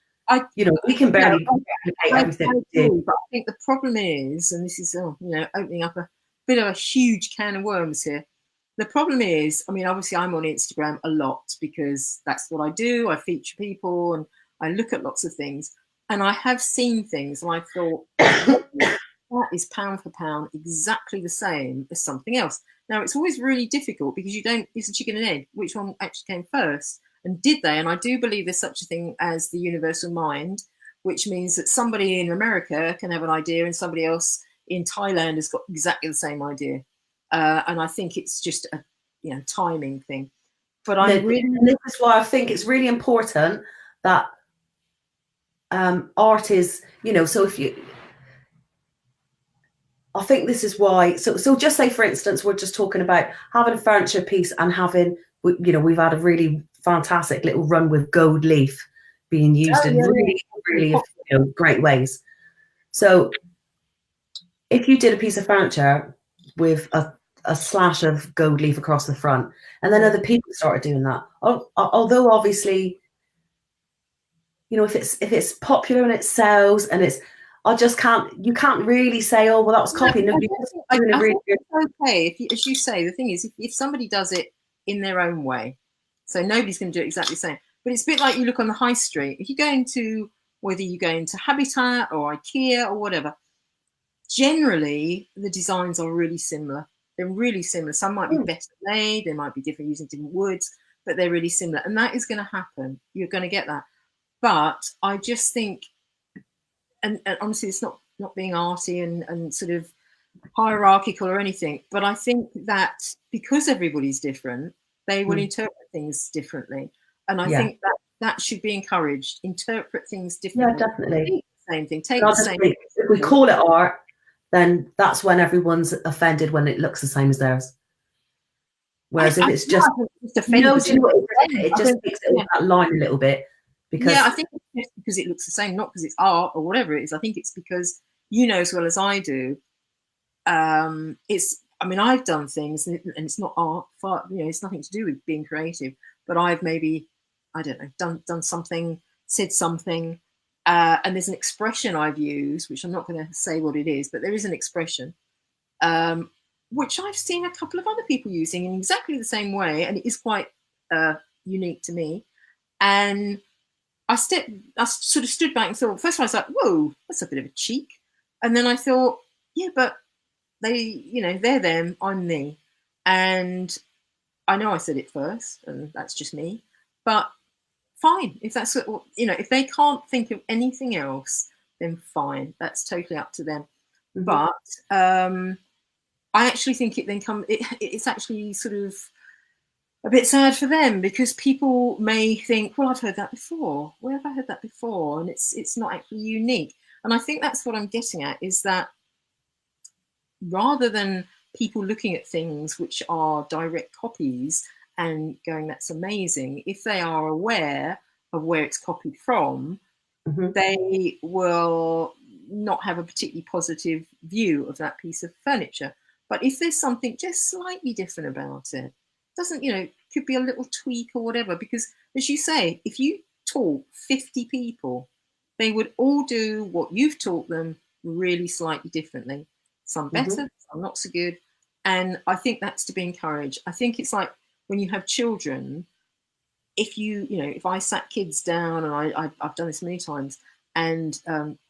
We can barely replicate everything we do. But I think the problem is, and this is opening up a bit of a huge can of worms here. The problem is, obviously I'm on Instagram a lot because that's what I do. I feature people and I look at lots of things, and I have seen things and I thought, that is pound for pound exactly the same as something else. Now, it's always really difficult because it's a chicken and egg. Which one actually came first? And did they? And I do believe there's such a thing as the universal mind, which means that somebody in America can have an idea and somebody else in Thailand has got exactly the same idea. And I think it's just a timing thing. But this is why I think it's really important that art is, so if you, I think this is why, so just say, for instance, we're just talking about having a furniture piece and having, we've had a really fantastic little run with gold leaf being used in really great ways. So if you did a piece of furniture with a slash of gold leaf across the front, and then other people started doing that, although obviously, if it's popular and it sells and it's, you can't really say, oh, well, that was copied. I think it's okay. As you say, the thing is, if somebody does it in their own way, so nobody's going to do it exactly the same. But it's a bit like you look on the high street. If you go into, whether you go into Habitat or IKEA or whatever, generally the designs are really similar. They're really similar. Some might be better made. They might be different, using different woods, but they're really similar. And that is going to happen. You're going to get that. But I just think, and honestly, it's not being arty and sort of hierarchical or anything, but I think that because everybody's different, they will interpret things differently. And I think that should be encouraged. Interpret things differently. Yeah, definitely. Same thing. Take the same. If we call it art, then that's when everyone's offended when it looks the same as theirs. Whereas if it's just it just takes it over that line a little bit. Because I think it's just because it looks the same, not because it's art or whatever it is. I think it's because as well as I do. I've done things, and it's not art. It's nothing to do with being creative. But I've maybe, I don't know, done something, said something, and there's an expression I've used, which I'm not going to say what it is, but there is an expression, which I've seen a couple of other people using in exactly the same way, and it is quite unique to me. And I sort of stood back and thought, first of all, I was like, whoa, that's a bit of a cheek. And then I thought, yeah, but they, they're them, I'm me. And I know I said it first, and that's just me. But fine, if that's what, if they can't think of anything else, then fine. That's totally up to them. Mm-hmm. But I actually think it then it's actually sort of a bit sad for them, because people may think, well, I've heard that before. Where have I heard that before? And it's not actually unique. And I think that's what I'm getting at, is that rather than people looking at things which are direct copies and going, that's amazing. If they are aware of where it's copied from, they will not have a particularly positive view of that piece of furniture. But if there's something just slightly different about it, doesn't, could be a little tweak or whatever, because as you say, if you taught 50 people, they would all do what you've taught them really slightly differently. Some better, some not so good. And I think that's to be encouraged. I think it's like when you have children, if I sat kids down, and I've done this many times, and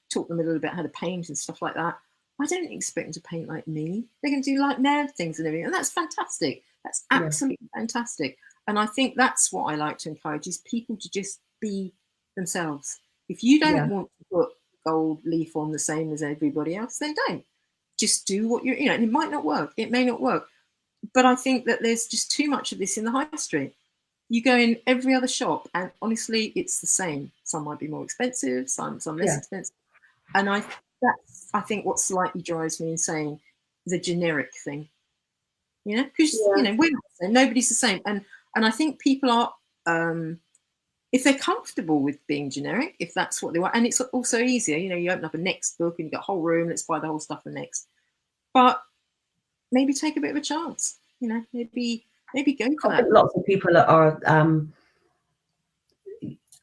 taught them a little bit how to paint and stuff like that, I don't expect them to paint like me. They're going to do like mad things and everything, and that's fantastic. That's absolutely fantastic. And I think that's what I like to encourage, is people to just be themselves. If you don't want to put gold leaf on the same as everybody else, then don't. Just do what you're, and it might not work. It may not work. But I think that there's just too much of this in the high street. You go in every other shop, and honestly, it's the same. Some might be more expensive, some less expensive. And I think what slightly drives me insane, the generic thing. Because we're not the same. Nobody's the same. And I think people are, if they're comfortable with being generic, if that's what they want, and it's also easier. You open up a Next book and you got a whole room. Let's buy the whole stuff from Next. But maybe take a bit of a chance. Maybe go for that. I think lots of people are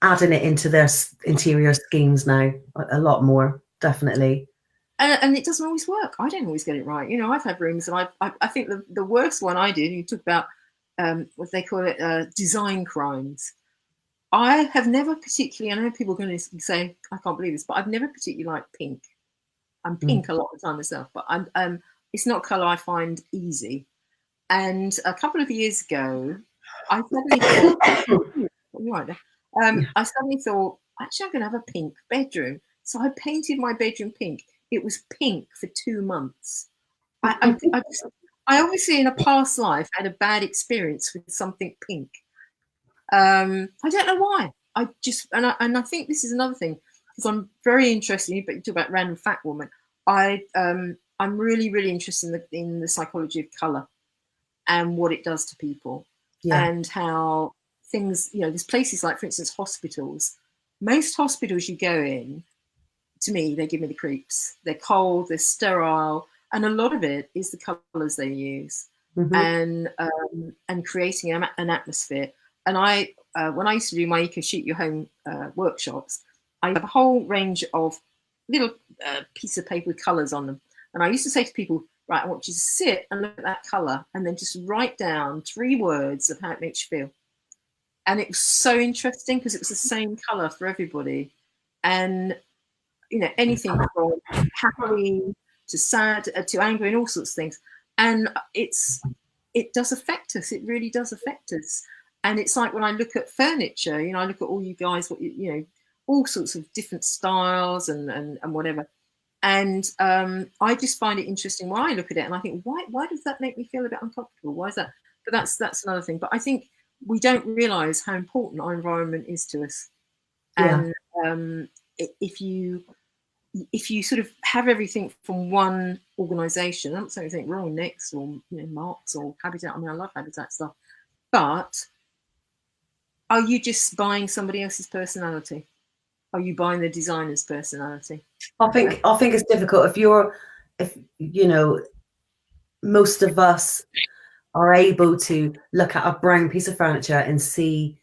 adding it into their interior schemes now. A lot more, definitely. And it doesn't always work. I don't always get it right. I've had rooms, and I think the worst one I did, you talk about what they call it, design crimes. I have never particularly, I know people are going to say, I can't believe this, but I've never particularly liked pink. I'm pink a lot of the time myself, but it's not a colour I find easy. And a couple of years ago, I suddenly thought, I suddenly thought, actually, I'm going to have a pink bedroom. So I painted my bedroom pink. It was pink for 2 months. I obviously in a past life had a bad experience with something pink. I don't know why. I think this is another thing, because I'm very interested. But you talk about random fact woman. I'm really, really interested in the psychology of colour and what it does to people, and how things. There's places like, for instance, hospitals. Most hospitals you go in, to me, they give me the creeps. They're cold, they're sterile, and a lot of it is the colours they use, and creating an atmosphere. And when I used to do my Eco Shoot Your Home workshops, I have a whole range of little pieces of paper with colours on them. And I used to say to people, right, I want you to sit and look at that colour and then just write down 3 words of how it makes you feel. And it was so interesting, because it was the same colour for everybody. And, anything from happy to sad to angry and all sorts of things. And it does affect us. It really does affect us. And it's like when I look at furniture, I look at all you guys, all sorts of different styles and whatever. And I just find it interesting when I look at it, and I think, why does that make me feel a bit uncomfortable? Why is that? But that's another thing. But I think we don't realise how important our environment is to us. And if you sort of have everything from one organisation, I'm not saying anything wrong, Next or Marks or Habitat. I mean, I love Habitat stuff, but are you just buying somebody else's personality? Are you buying the designer's personality? I think it's difficult if most of us are able to look at a brown piece of furniture and see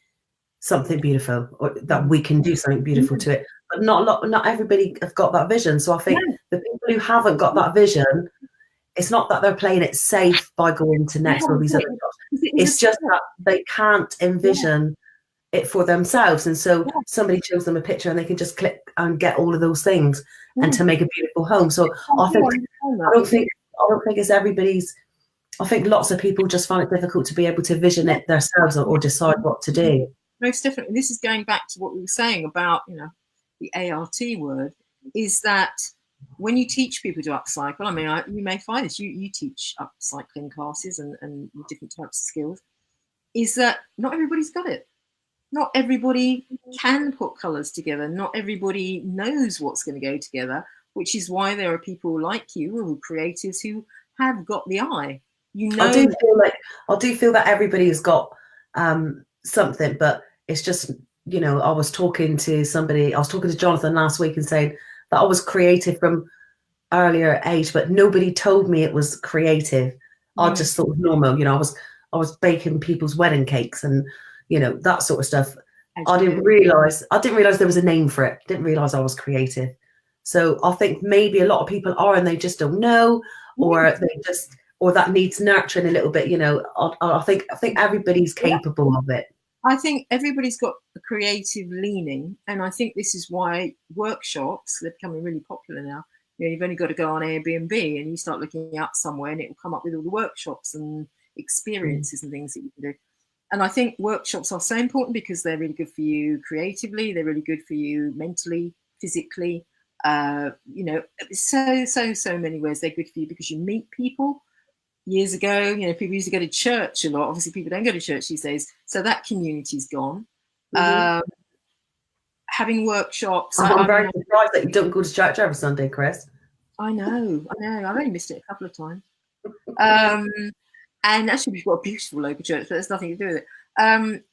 something beautiful, or that we can do something beautiful to it. But not everybody have got that vision. So I think the people who haven't got that vision, it's not that they're playing it safe by going to Next or these other shops. It's just that they can't envision it for themselves, and so somebody shows them a picture and they can just click and get all of those things and to make a beautiful home. So I don't think it's everybody's. I think lots of people just find it difficult to be able to vision it themselves or decide what to do. Most definitely. This is going back to what we were saying about the ART word, is that when you teach people to upcycle, I mean, you may find this, you teach upcycling classes and different types of skills, is that not everybody's got it. Not everybody can put colours together. Not everybody knows what's going to go together, which is why there are people like you, who creatives, who have got the eye. I do feel that everybody has got something, but it's just, you know, I was talking to Jonathan last week and saying that I was creative from earlier age, but nobody told me it was creative. I just thought it was normal. You know, I was baking people's wedding cakes and, you know, that sort of stuff. I didn't realize there was a name for it. Didn't realize I was creative. So I think maybe a lot of people are, and they just don't know, or that needs nurturing a little bit. You know, I think everybody's capable of it. I think everybody's got a creative leaning, and I think this is why workshops, they're becoming really popular now. You know, you've only got to go on Airbnb and you start looking up somewhere, and it will come up with all the workshops and experiences and things that you can do. And I think workshops are so important because they're really good for you creatively. They're really good for you mentally, physically. You know, so many ways they're good for you because you meet people. Years ago, you know, people used to go to church a lot. Obviously, people don't go to church these days, so that community's gone. Having workshops. I'm very surprised that you don't go to church every Sunday, Chris. I know. I've only missed it a couple of times. And actually, we've got a beautiful local church, but there's nothing to do with it.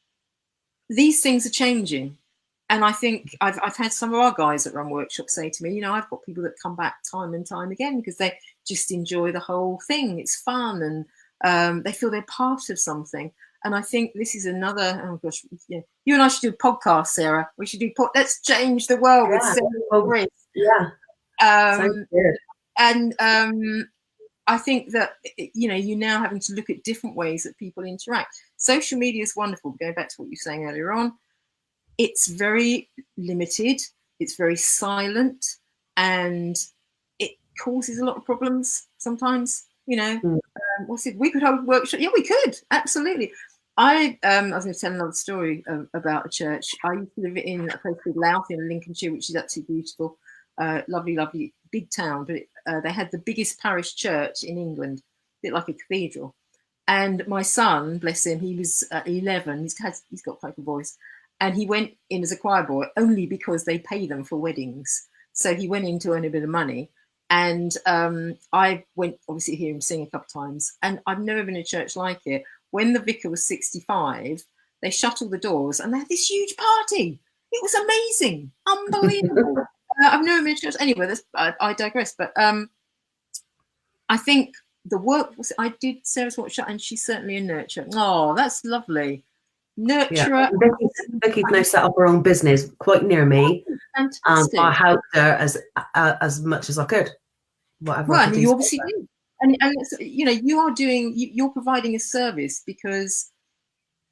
These things are changing. And I think I've had some of our guys that run workshops say to me, you know, I've got people that come back time and time again because they just enjoy the whole thing. It's fun and they feel they're part of something. And I think this is another, oh gosh, yeah. You and I should do a podcast, Sarah. We should do, let's change the world with Sarah Chris. Yeah. Sounds good. And I think that, you know, you're now having to look at different ways that people interact. Social media is wonderful. Going back to what you were saying earlier on, it's very limited, it's very silent, and it causes a lot of problems sometimes. You know, we could hold a workshop. Yeah, we could, absolutely. I was going to tell another story about a church. I used to live in a place called Louth in Lincolnshire, which is absolutely beautiful, lovely, big town. But they had the biggest parish church in England, a bit like a cathedral. And my son, bless him, he was 11. He's got quite a voice. And he went in as a choir boy only because they pay them for weddings. So he went in to earn a bit of money. And I went, obviously, to hear him sing a couple of times. And I've never been in a church like it. When the vicar was 65, they shut all the doors and they had this huge party. It was amazing, unbelievable. I've never been in a church. Anyway, I digress. But I think the work, I did Sarah's workshop, and she's certainly a nurturer. Oh, that's lovely. Nurturer. Yeah. Vicky's now set up her own business quite near me. Fantastic. I helped her as much as I could. Whatever. Well, and you obviously do. And you know, you're providing a service because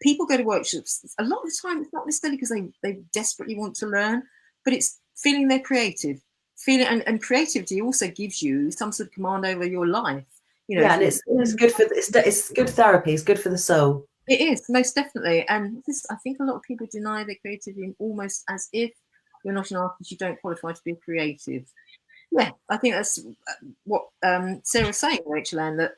people go to workshops. A lot of the time, it's not necessarily because they desperately want to learn, but it's feeling they're creative. And creativity also gives you some sort of command over your life. You know, yeah, and it's good for it's good therapy. It's good for the soul. It is, most definitely. And I think a lot of people deny their creativity almost as if you're not an artist, you don't qualify to be a creative. Yeah, I think that's what Sarah's saying, Rachel Ann, that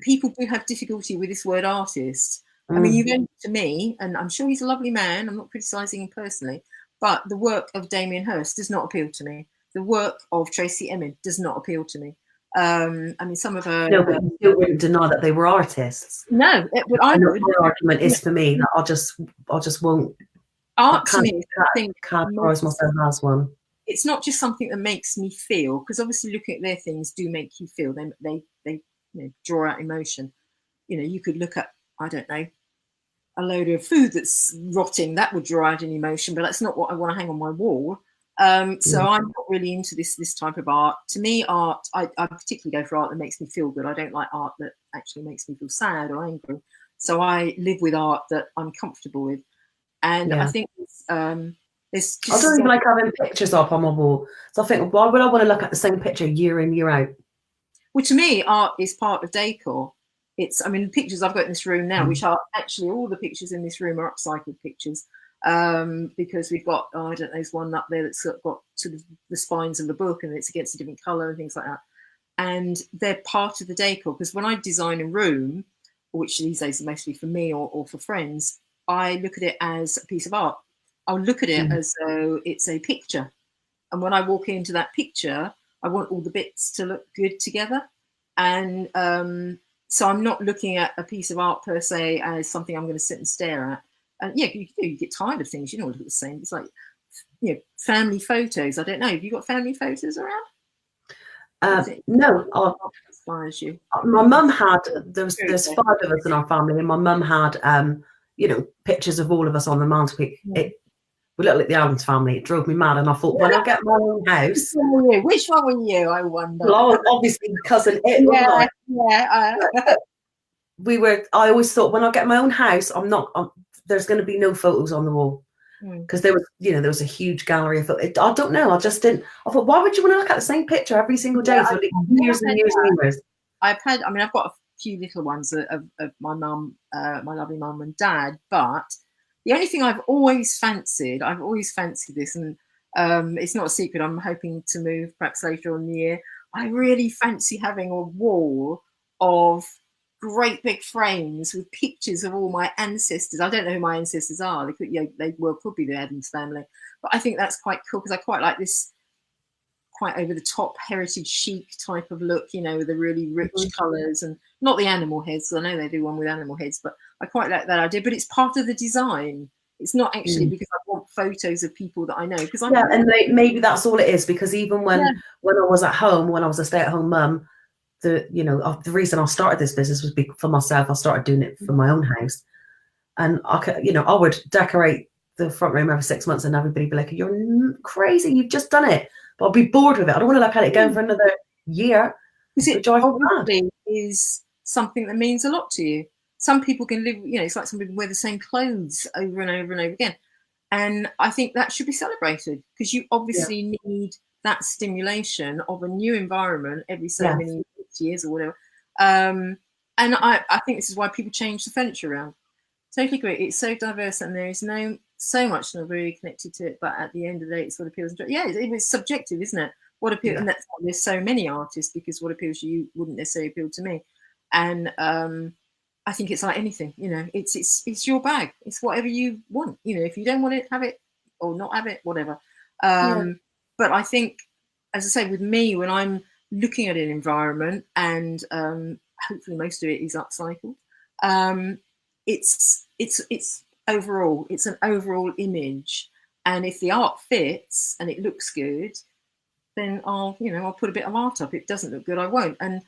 people do have difficulty with this word artist. I mean, you've owned to me, and I'm sure he's a lovely man. I'm not criticising him personally, but the work of Damien Hirst does not appeal to me. The work of Tracy Emin does not appeal to me. I mean, some of her. No, but you still wouldn't deny that they were artists. No, I would. The argument is for me that I just won't. Art to me, I think, categorise myself as one. It's not just something that makes me feel, because obviously looking at their things do make you feel. They you know, draw out emotion. You know, you could look at, I don't know, a load of food that's rotting. That would draw out an emotion, but that's not what I want to hang on my wall. So I'm not really into this type of art. To me, art, I particularly go for art that makes me feel good. I don't like art that actually makes me feel sad or angry. So I live with art that I'm comfortable with. And I think it's just, I don't even like having pictures up on my wall. So I think, why would I want to look at the same picture year in, year out? Well, to me, art is part of decor. I mean, the pictures I've got in this room now, which are actually all the pictures in this room are upcycled pictures. Because we've got, I don't know, there's one up there that's got sort of the spines of the book and it's against a different colour and things like that. And they're part of the decor, because when I design a room, which these days are mostly for me or for friends, I look at it as a piece of art. I'll look at it as though it's a picture. And when I walk into that picture, I want all the bits to look good together. And So I'm not looking at a piece of art per se as something I'm going to sit and stare at. And yeah, you get tired of things. You don't want to look the same. It's like, you know, family photos. I don't know. Have you got family photos around? No. Inspires you. My mum had, there's 5 of us in our family, and my mum had, you know, pictures of all of us on the mantelpiece. We looked like the Adams family. It drove me mad, and I thought, when I get my own house, which one were you? I wonder. Well, obviously cousin it. I always thought, when I get my own house, there's going to be no photos on the wall, because there was a huge gallery of photos. I don't know. I just didn't. I thought, why would you want to look at the same picture every single day for years and years and years? I've got a few little ones of my mum, my lovely mum and dad, but the only thing I've always fancied this, and it's not a secret, I'm hoping to move perhaps later on in the year. I really fancy having a wall of great big frames with pictures of all my ancestors. I don't know who my ancestors are. They could be the Adams family, but I think that's quite cool, because I quite like this quite over the top heritage chic type of look, you know, with the really rich colours, and not the animal heads. I know they do one with animal heads, but I quite like that idea. But it's part of the design. It's not actually because I want photos of people that I know. Because maybe that's all it is. Because even when I was at home, when I was a stay-at-home mum, the reason I started this business was for myself. I started doing it for my own house, and I would decorate the front room every 6 months, and everybody would be like, "You're crazy! You've just done it." But I'll be bored with it. I don't want to look at it again for another year. Because it obviously is something that means a lot to you. Some people can live, it's like some people wear the same clothes over and over and over again. And I think that should be celebrated, because you obviously need that stimulation of a new environment every so many years or whatever. And I think this is why people change the furniture around. Totally agree. It's so diverse, and there is so much not really connected to it. But at the end of the day, it's what appeals. It's subjective, isn't it? What appeals, and that's why there's so many artists, because what appeals to you wouldn't necessarily appeal to me. And I think it's like anything, it's your bag. It's whatever you want. If you don't want it, have it or not have it, whatever. But I think, as I say, with me, when I'm looking at an environment, and hopefully most of it is upcycled, it's overall, it's an overall image. And if the art fits and it looks good, then I'll put a bit of art up. If it doesn't look good, I won't. And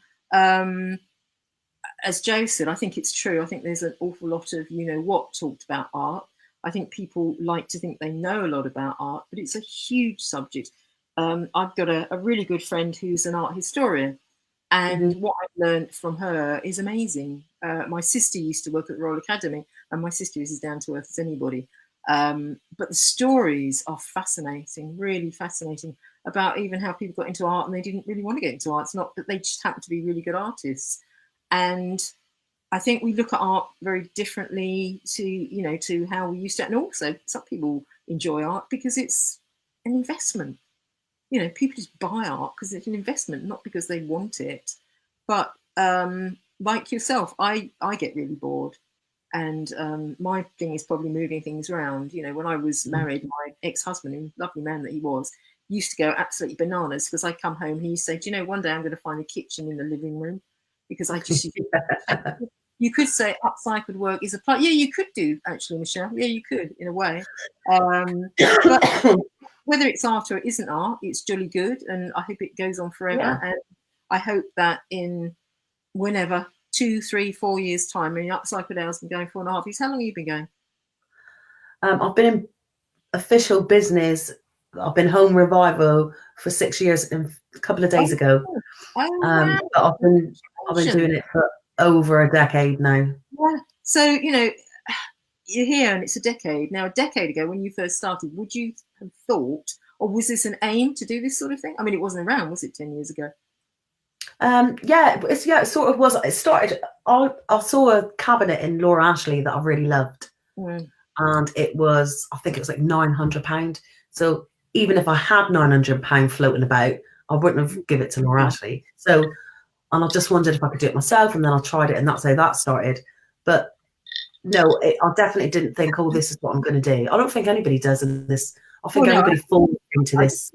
as Joe said, I think it's true. I think there's an awful lot of what talked about art. I think people like to think they know a lot about art, but it's a huge subject. I've got a really good friend who's an art historian, and what I've learned from her is amazing. My sister used to work at the Royal Academy, and my sister is as down to earth as anybody. But the stories are fascinating, really fascinating, about even how people got into art and they didn't really want to get into art. It's not that they just happen to be really good artists. And I think we look at art very differently to how we used to. And also, some people enjoy art because it's an investment. People just buy art because it's an investment, not because they want it. But like yourself, I get really bored. And my thing is probably moving things around. When I was married, my ex-husband, lovely man that he was, used to go absolutely bananas, because I'd come home, he used to say, do you know, one day I'm going to find a kitchen in the living room, because I just... You could say upcycled work is a part. Yeah, you could do, actually, Michelle. Yeah, you could, in a way. But whether it's art or it isn't art, it's jolly good, and I hope it goes on forever. Yeah. And I hope that in whenever, 2, 3, 4 years' time, Upcycled Hour's been going 4.5 years. How long have you been going? I've been in official business. I've been home revival for 6 years, and a couple of days ago. Wow. But I've been doing it for over a decade now. Yeah. So you're here, and it's a decade now. A decade ago, when you first started, would you have thought, or was this an aim to do this sort of thing? I mean, it wasn't around, was it, 10 years ago? It sort of was. It started. I saw a cabinet in Laura Ashley that I really loved, and it was, I think it was like £900. So even if I had £900 floating about, I wouldn't have given it to Laura Ashley. So, and I just wondered if I could do it myself, and then I tried it, and that's how that started. But no, I definitely didn't think, oh, this is what I'm going to do. I don't think anybody does in this. I think everybody falls into this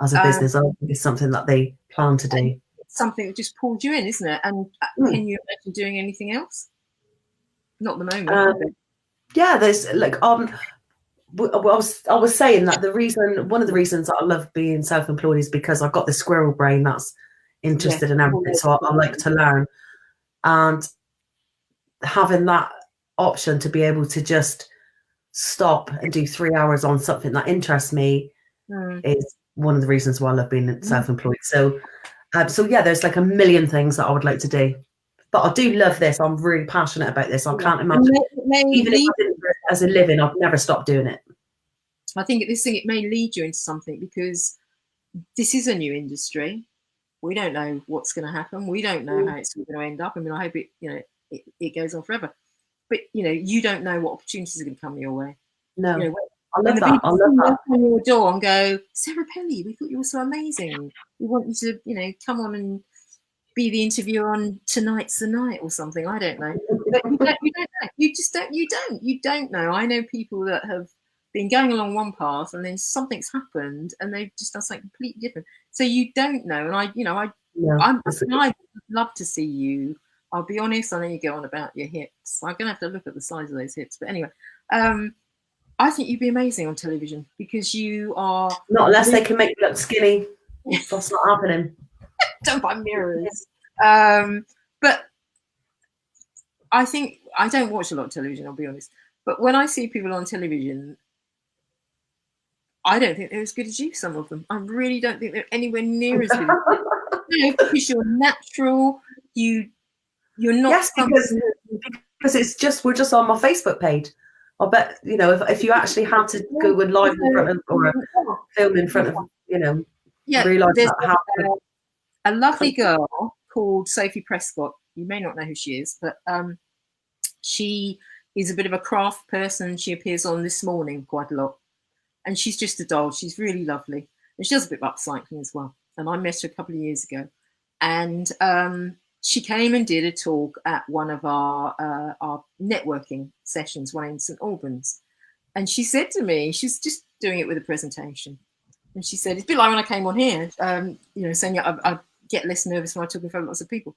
as a business. I don't think it's something that they plan to do. something that just pulled you in, isn't it? And can you imagine doing anything else? Not at the moment. Yeah, there's like I was saying that one of the reasons that I love being self-employed is because I've got this squirrel brain that's interested in everything, so I like to learn, and having that option to be able to just stop and do 3 hours on something that interests me is one of the reasons why I love being self-employed. So yeah, there's like a million things that I would like to do, but I do love this. I'm really passionate about this. I can't imagine, even if I didn't do it as a living, I'd never stop doing it. I think it may lead you into something, because this is a new industry. We don't know what's going to happen. We don't know how it's going to end up. I mean, I hope it goes on forever. But you don't know what opportunities are going to come your way. No, I love that. I love that. On your door and go, Sarah Pelly, we thought you were so amazing. We want you to, come on and be the interviewer on Tonight's the Night or something. I don't know. But you don't know. You just don't. You don't know. I know people that have been going along one path and then something's happened and they've just done something completely different. So you don't know. And I'd love to see you. I'll be honest, I know you go on about your hips. I'm going to have to look at the size of those hips. But anyway, I think you'd be amazing on television, because you are... Not unless they can make you look skinny. That's not happening. Don't buy mirrors. But I think... I don't watch a lot of television, I'll be honest. But when I see people on television, I don't think they're as good as you, some of them. I really don't think they're anywhere near as good as you. Because you're natural. You're not... Yes, because we're just on my Facebook page. I bet, if you actually had to go and live in front of, or film in front of, realise that a lovely girl called Sophie Prescott. You may not know who she is, but she is a bit of a craft person. She appears on This Morning quite a lot. And she's just a doll. She's really lovely. And she does a bit of upcycling as well. And I met her a couple of years ago. And she came and did a talk at one of our networking sessions, one in St Albans. And she said to me, she's just doing it with a presentation. And she said, it's a bit like when I came on here, saying I get less nervous when I talk in front of lots of people.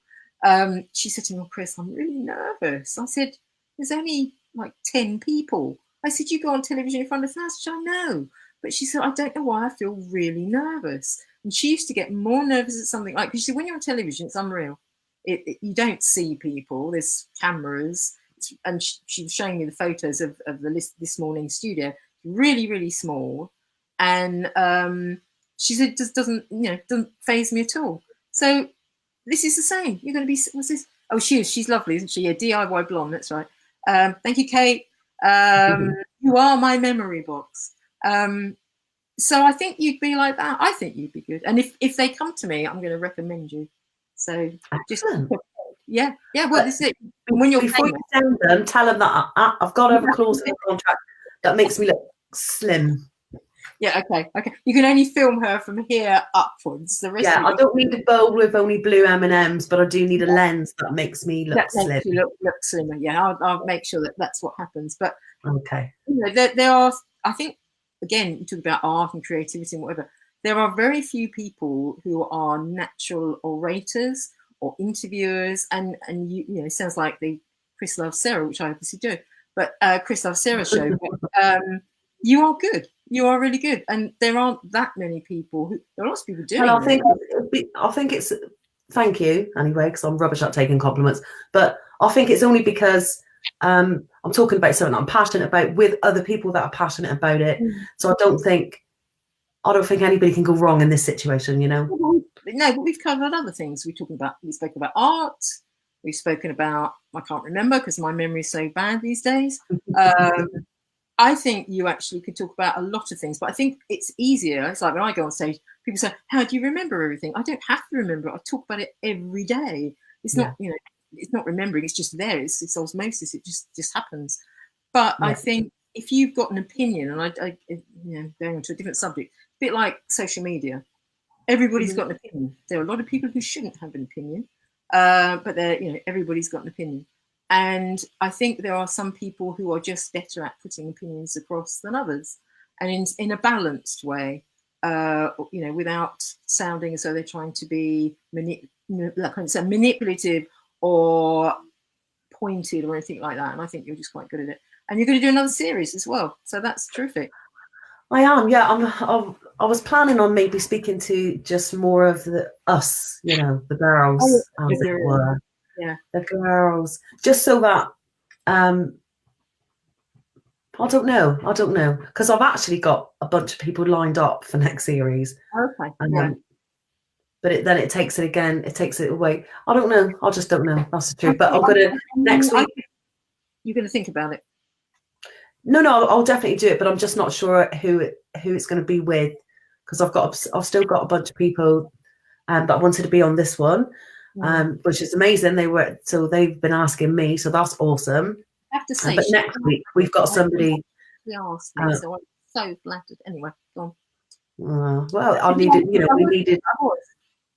She said to me, Chris, I'm really nervous. I said, there's only like 10 people. I said, you go on television in front of thousands. I know. But she said, I don't know why I feel really nervous. And she used to get more nervous at something like, because she said, when you're on television, it's unreal. You don't see people. There's cameras. And she was showing me the photos of the This Morning studio. Really, really small. And she said, doesn't faze me at all. So this is the same. You're going to be, what's this? Oh, she's lovely, isn't she? Yeah, DIY blonde, that's right. Thank you, Kate. You are my memory box. So I think you'd be like that. I think you'd be good. And if they come to me, I'm going to recommend you. So just yeah. Well, this is it. When you're before you send them, tell them that I've got to have a clause in the contract that makes me look slim. Yeah, okay. You can only film her from here upwards. The rest I don't need a bowl with only blue M&Ms, but I do need a lens that makes me look slim. Makes you look slimmer. Yeah, I'll make sure that's what happens. But okay, there are. I think again, you talk about art and creativity and whatever. There are very few people who are natural orators or interviewers, and it sounds like the Chris Loves Sarah, which I obviously do, but Chris Loves Sarah show. You are good. You are really good, and there aren't that many people. There are lots of people doing. Well, I think it's. Thank you anyway, because I'm rubbish at taking compliments. But I think it's only because I'm talking about something that I'm passionate about with other people that are passionate about it. So I don't think anybody can go wrong in this situation. No, but we've covered other things. We spoke about art. We've spoken about, I can't remember because my memory is so bad these days. I think you actually could talk about a lot of things, but I think it's easier. It's like when I go on stage, people say, how do you remember everything? I don't have to remember it. I talk about it every day. It's not, it's not remembering. It's just there. It's osmosis. It just happens. But I think if you've got an opinion, and I going on to a different subject, a bit like social media, everybody's got an opinion. There are a lot of people who shouldn't have an opinion, but everybody's got an opinion. And I think there are some people who are just better at putting opinions across than others, and in a balanced way, without sounding as though they're trying to be like I said, manipulative or pointed or anything like that. And I think you're just quite good at it. And you're going to do another series as well, so that's terrific. I am, yeah. I was planning on maybe speaking to just more of us, you know, the girls, as it were. Yeah, the girls, just so that I don't know, because I've actually got a bunch of people lined up for next series. Okay. But then it takes it away. I don't know. I just don't know. That's the truth. But I'm gonna next week. You're gonna think about it. No, I'll definitely do it, but I'm just not sure who it's going to be with, because I've still got a bunch of people that wanted to be on this one, which is amazing. They've been asking me, so that's awesome. I have to say, but next week we've got somebody. They asked me, so I'm so flattered. Anyway, go on. Well, I needed, we needed.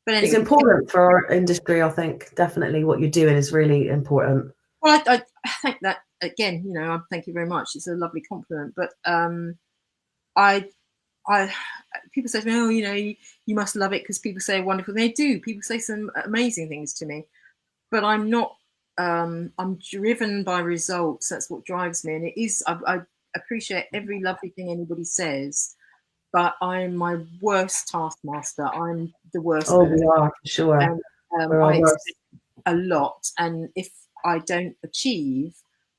But anyway, it's important for our industry. I think definitely what you're doing is really important. Well, I think that again, thank you very much. It's a lovely compliment. But people say to me, oh, you must love it because people say wonderful. They do. People say some amazing things to me, but I'm not. I'm driven by results. That's what drives me, and it is. I appreciate every lovely thing anybody says, but I'm my worst taskmaster. I'm the worst. Oh, we are, for sure. And, I expect a lot, and if I don't achieve,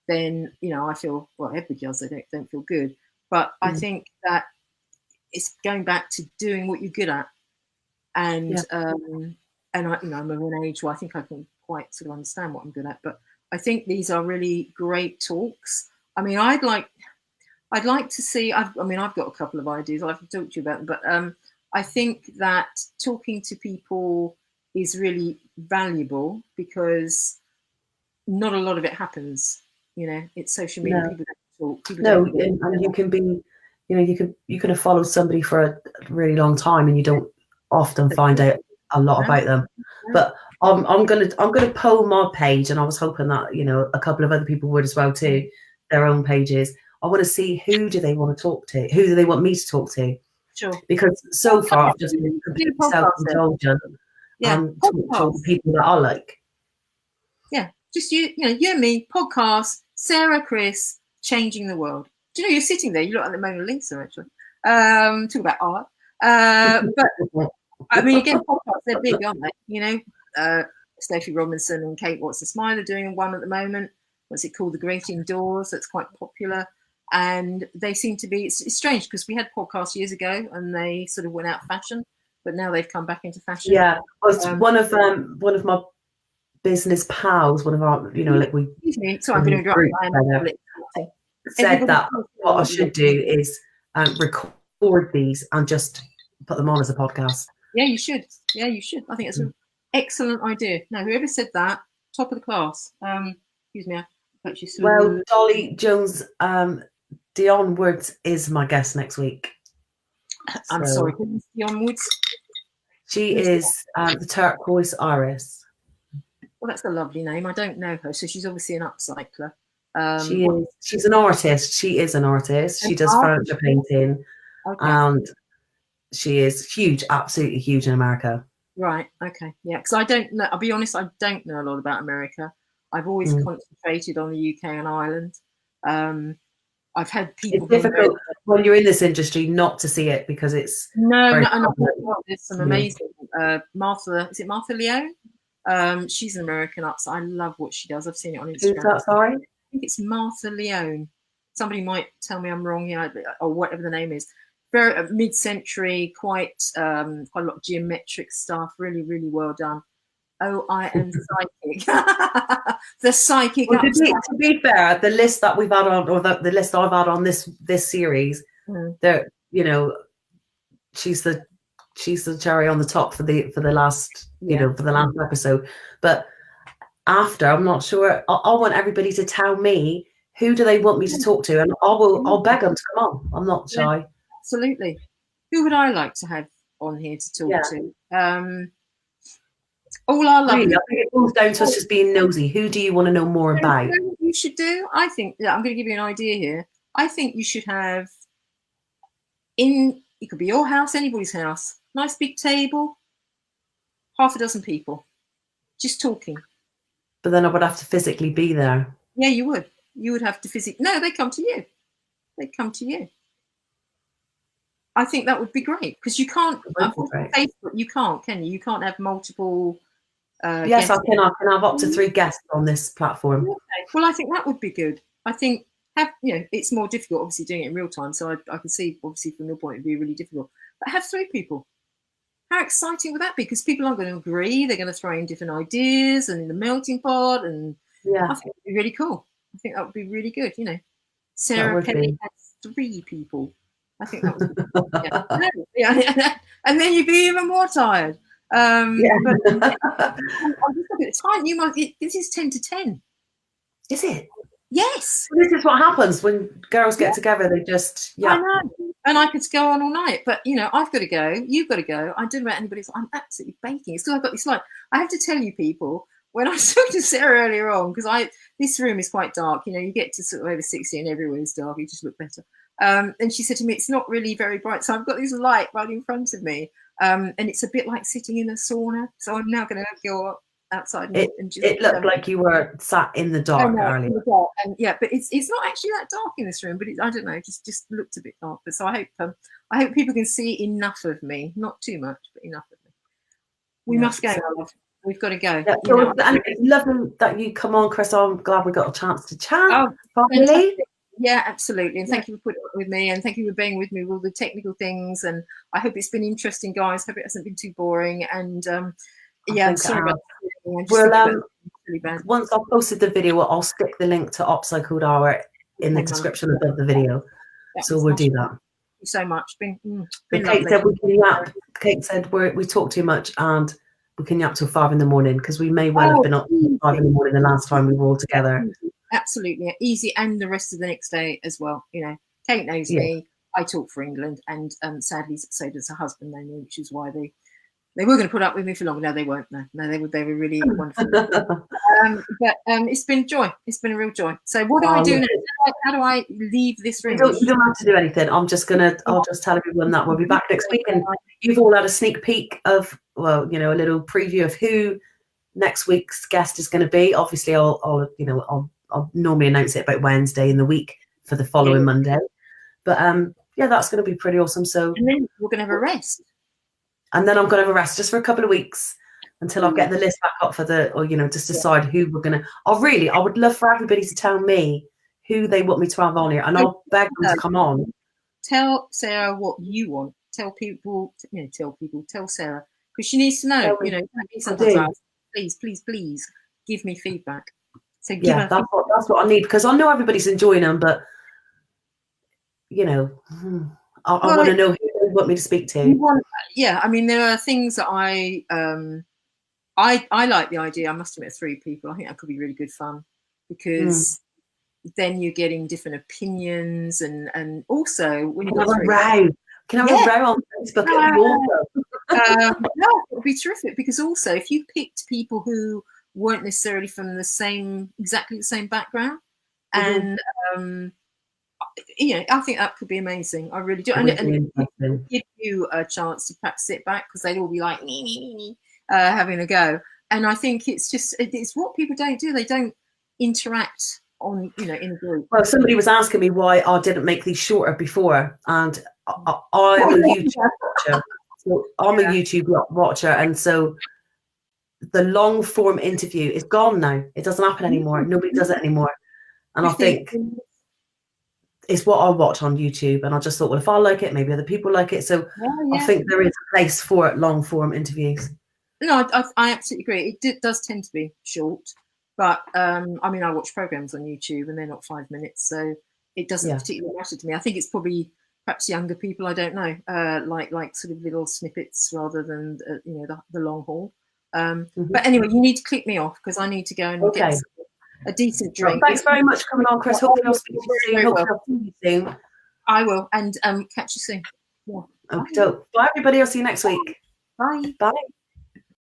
then I feel, well, everybody does. I don't feel good, but I think that it's going back to doing what you're good at, and I'm of an age where I think I can quite sort of understand what I'm good at. But I think these are really great talks. I mean, I'd like to see. I've got a couple of ideas. I'll have to talk to you about them, but I think that talking to people is really valuable because not a lot of it happens. It's social media. No. People don't talk. And you can be, you can have followed somebody for a really long time, and you don't often find out a lot about them. But I'm gonna poll my page, and I was hoping that a couple of other people would as well too, their own pages. I want to see who do they want to talk to, who do they want me to talk to. Sure. Because so far I've just been completely self-indulgent and talk to all the people that I like. Yeah, just you and me. Podcast. Sarah, Chris, changing the world. Do you know you're sitting there? You look like the Mona Lisa, actually. Talk about art. But I mean, again, podcasts, they're big, aren't they? Stacey Robinson and Kate What's the Smile are doing one at the moment. What's it called? The Great Indoors. That's quite popular. And they seem to be, it's strange because we had podcasts years ago and they sort of went out of fashion, but now they've come back into fashion. Yeah. One of my business pals, one of our, like we. Excuse me, so I'm going to said that what I should do is record these and just put them on as a podcast. Yeah, you should. I think it's an excellent idea. Now, whoever said that, top of the class. Excuse me. Well, Dolly Jones, Dion Woods is my guest next week. I'm sorry, who's Dion Woods? She is the Turquoise Iris. Well, that's a lovely name. I don't know her, so she's obviously an upcycler. She's an artist. She is an artist. She does furniture painting, and she is huge, absolutely huge in America. Right. Okay. Yeah. Because I don't know. I'll be honest. I don't know a lot about America. I've always concentrated on the UK and Ireland. I've had people. It's difficult when you're in this industry not to see it because it's no. There's some amazing. Martha, is it Martha Leone? She's an American upcycler. I love what she does. I've seen it on Instagram. Who's that? Sorry, I think it's Martha Leone. Somebody might tell me I'm wrong here, or whatever the name is. Very mid-century, quite a lot of geometric stuff. Really, really well done. Oh, I am psychic. The psychic. Well, to be fair, the list that we've had on, or the list I've had on this series, there, she's the cherry on the top for the last, for the last episode. But after, I'm not sure. I want everybody to tell me who do they want me to talk to, and I'll beg them to come on. I'm not shy. Yeah, absolutely. Who would I like to have on here to talk to? All our lovely. Really, I think it boils down to us just being nosy. Who do you want to know more about? You know what you should do? I think I'm going to give you an idea here. I think you should have it could be your house, anybody's house, nice big table, half a dozen people. just talking. But then I would have to physically be there. Yeah, you would. You would have to physically. No, they come to you. They come to you. I think that would be great because you can't. Facebook, you can't, can you? You can't have multiple. Yes, I can. I can have up to 3 guests on this platform. Okay. Well, I think that would be good. I think it's more difficult, obviously, doing it in real time. So I can see, obviously, from your point, it'd be really difficult. But have 3 people. How exciting would that be? Because people aren't going to agree. They're going to throw in different ideas and in the melting pot, and I think it'd be really cool. I think that would be really good. Sarah Kelly has 3 people. I think that would be and then you'd be even more tired. But I'm just looking at the time. This is 10 to 10. Is it? Yes. Well, this is what happens when girls get together. They just I know. And I could go on all night, but I've got to go. You've got to go. I don't know about anybody else. I'm absolutely baking. It's because I've got this light. I have to tell you, people, when I was talking to Sarah earlier on, because this room is quite dark. You get to sort of over 60 and everywhere is dark. You just look better. And she said to me, it's not really very bright. So I've got this light right in front of me. And it's a bit like sitting in a sauna. So I'm now going to go outside. It looked like you were sat in the dark earlier. And but it's not actually that dark in this room. But I don't know, just looked a bit dark. But so I hope people can see enough of me, not too much, but enough of me. We must go. We've got to go. And it's lovely that you come on, Chris. I'm glad we got a chance to chat. Finally. Yeah, absolutely. And thank you for putting up with me, and thank you for being with me with all the technical things. And I hope it's been interesting, guys. Hope it hasn't been too boring. And I'm sorry about that. Really bad. Once I've posted the video, I'll stick the link to Upcycled Hour in the description above the video. So we'll do that. Thank you so much. Been Kate said we can yap. Kate said we talk too much and we can yap till 5 in the morning because we may well have been up 5 in the morning the last time we were all together. Absolutely easy, and the rest of the next day as well. Kate knows me. I talk for England, and sadly, so does her husband. They know, which is why they were going to put up with me for long. No, they won't. No, they were really wonderful. But it's been a joy. It's been a real joy. So what do I do now? How do I leave this room? You don't have to do anything. I'll just tell everyone that we'll be back next week, and you've all had a sneak peek of a little preview of who next week's guest is going to be. Obviously, I'll normally announce it about Wednesday in the week for the following Monday. But that's going to be pretty awesome. So and then we're going to have a rest. And then I'm going to have a rest just for a couple of weeks until I get the list back up just decide who we're going to. I would love for everybody to tell me who they want me to have on here, and I'll beg them to come on. Tell Sarah what you want. Tell Sarah, because she needs to know. Sometimes please give me feedback. So that's what I need, because I know everybody's enjoying them, but I want to know who they want me to speak to. I mean, there are things that I like the idea. I must admit, 3 people. I think that could be really good fun, because then you're getting different opinions, and also when you've got a row. Can I have a row on Facebook? No, it would be terrific, because also if you picked people who weren't necessarily from exactly the same background, and I think that could be amazing. I really do, and give you a chance to perhaps sit back, because they'd all be like having a go. And I think it's what people don't do. They don't interact on in a group. Well, somebody was asking me why I didn't make these shorter before, and I'm a YouTube watcher. So I'm a YouTube watcher, and so the long form interview is gone now. It doesn't happen anymore. Nobody does it anymore. And I think it's what I watch on YouTube. And I just thought, well, if I like it, maybe other people like it. So I think there is a place for long form interviews. No, I absolutely agree. It does tend to be short, but I watch programs on YouTube and they're not 5 minutes, so it doesn't particularly matter to me. I think it's probably perhaps younger people. I don't know, like sort of little snippets rather than the long haul. But anyway, you need to click me off, because I need to go and get a decent drink. Well, thanks very much for coming on, Chris. Hopefully I'll speak to you soon. Hopefully I'll see you soon. I will, and catch you soon. Yeah. Okay. Bye, everybody. I'll see you next week. Bye. Bye.